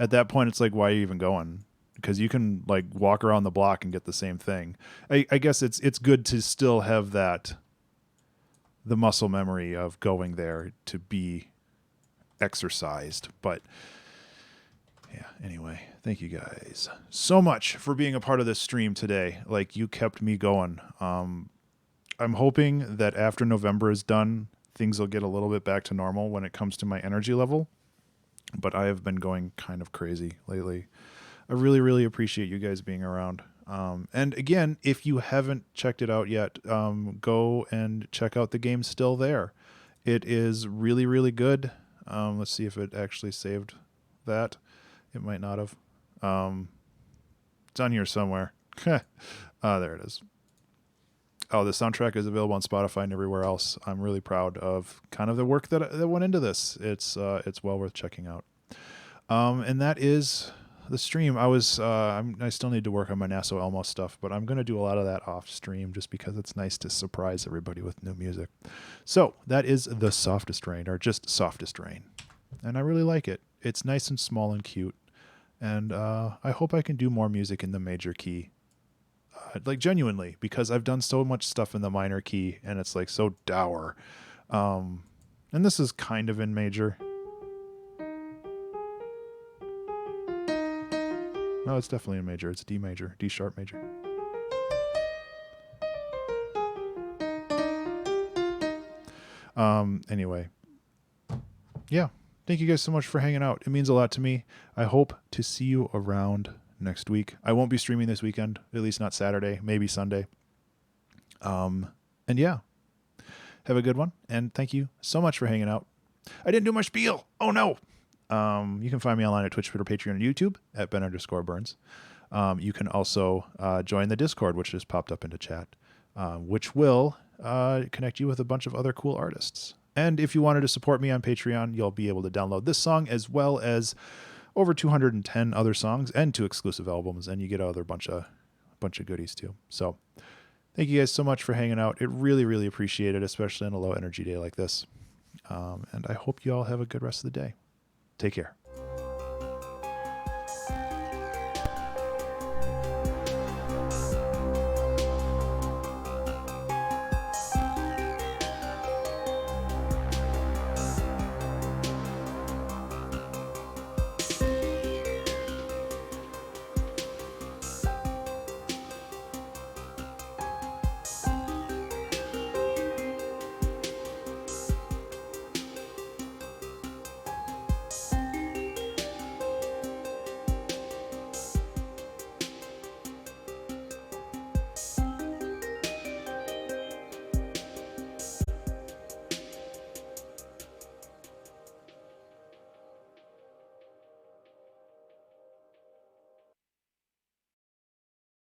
At that point, it's like, why are you even going? Because you can like walk around the block and get the same thing. I guess it's good to still have the muscle memory of going there to be exercised. But yeah, anyway, thank you guys so much for being a part of this stream today. Like, you kept me going. I'm hoping that after November is done, things will get a little bit back to normal when it comes to my energy level. But I have been going kind of crazy lately. I really, really appreciate you guys being around. And again, if you haven't checked it out yet, go and check out the game Still There. It is really, really good. Let's see if it actually saved that. It might not have. It's on here somewhere. There it is. Oh, the soundtrack is available on Spotify and everywhere else. I'm really proud of kind of the work that went into this. It's well worth checking out. And that is the stream. I still need to work on my Naso Elmo stuff, but I'm going to do a lot of that off stream just because it's nice to surprise everybody with new music. So that is the Softest Rain, or just Softest Rain. And I really like it. It's nice and small and cute. And I hope I can do more music in the major key. Like genuinely, because I've done so much stuff in the minor key and it's like so dour. And this is kind of in major. No, it's definitely in major. It's D major, D sharp major. Anyway. Yeah. Thank you guys so much for hanging out. It means a lot to me. I hope to see you around next week. I won't be streaming this weekend, at least not Saturday, maybe Sunday. And yeah. Have a good one. And thank you so much for hanging out. I didn't do my spiel. Oh no. You can find me online at Twitch, Twitter, Patreon, and YouTube at Ben_Burns. You can also join the Discord, which just popped up into chat, which will connect you with a bunch of other cool artists. And if you wanted to support me on Patreon, you'll be able to download this song as well as over 210 other songs and 2 exclusive albums, and you get another bunch of goodies too. So thank you guys so much for hanging out. It really, really appreciate it, especially on a low energy day like this. And I hope you all have a good rest of the day. Take care.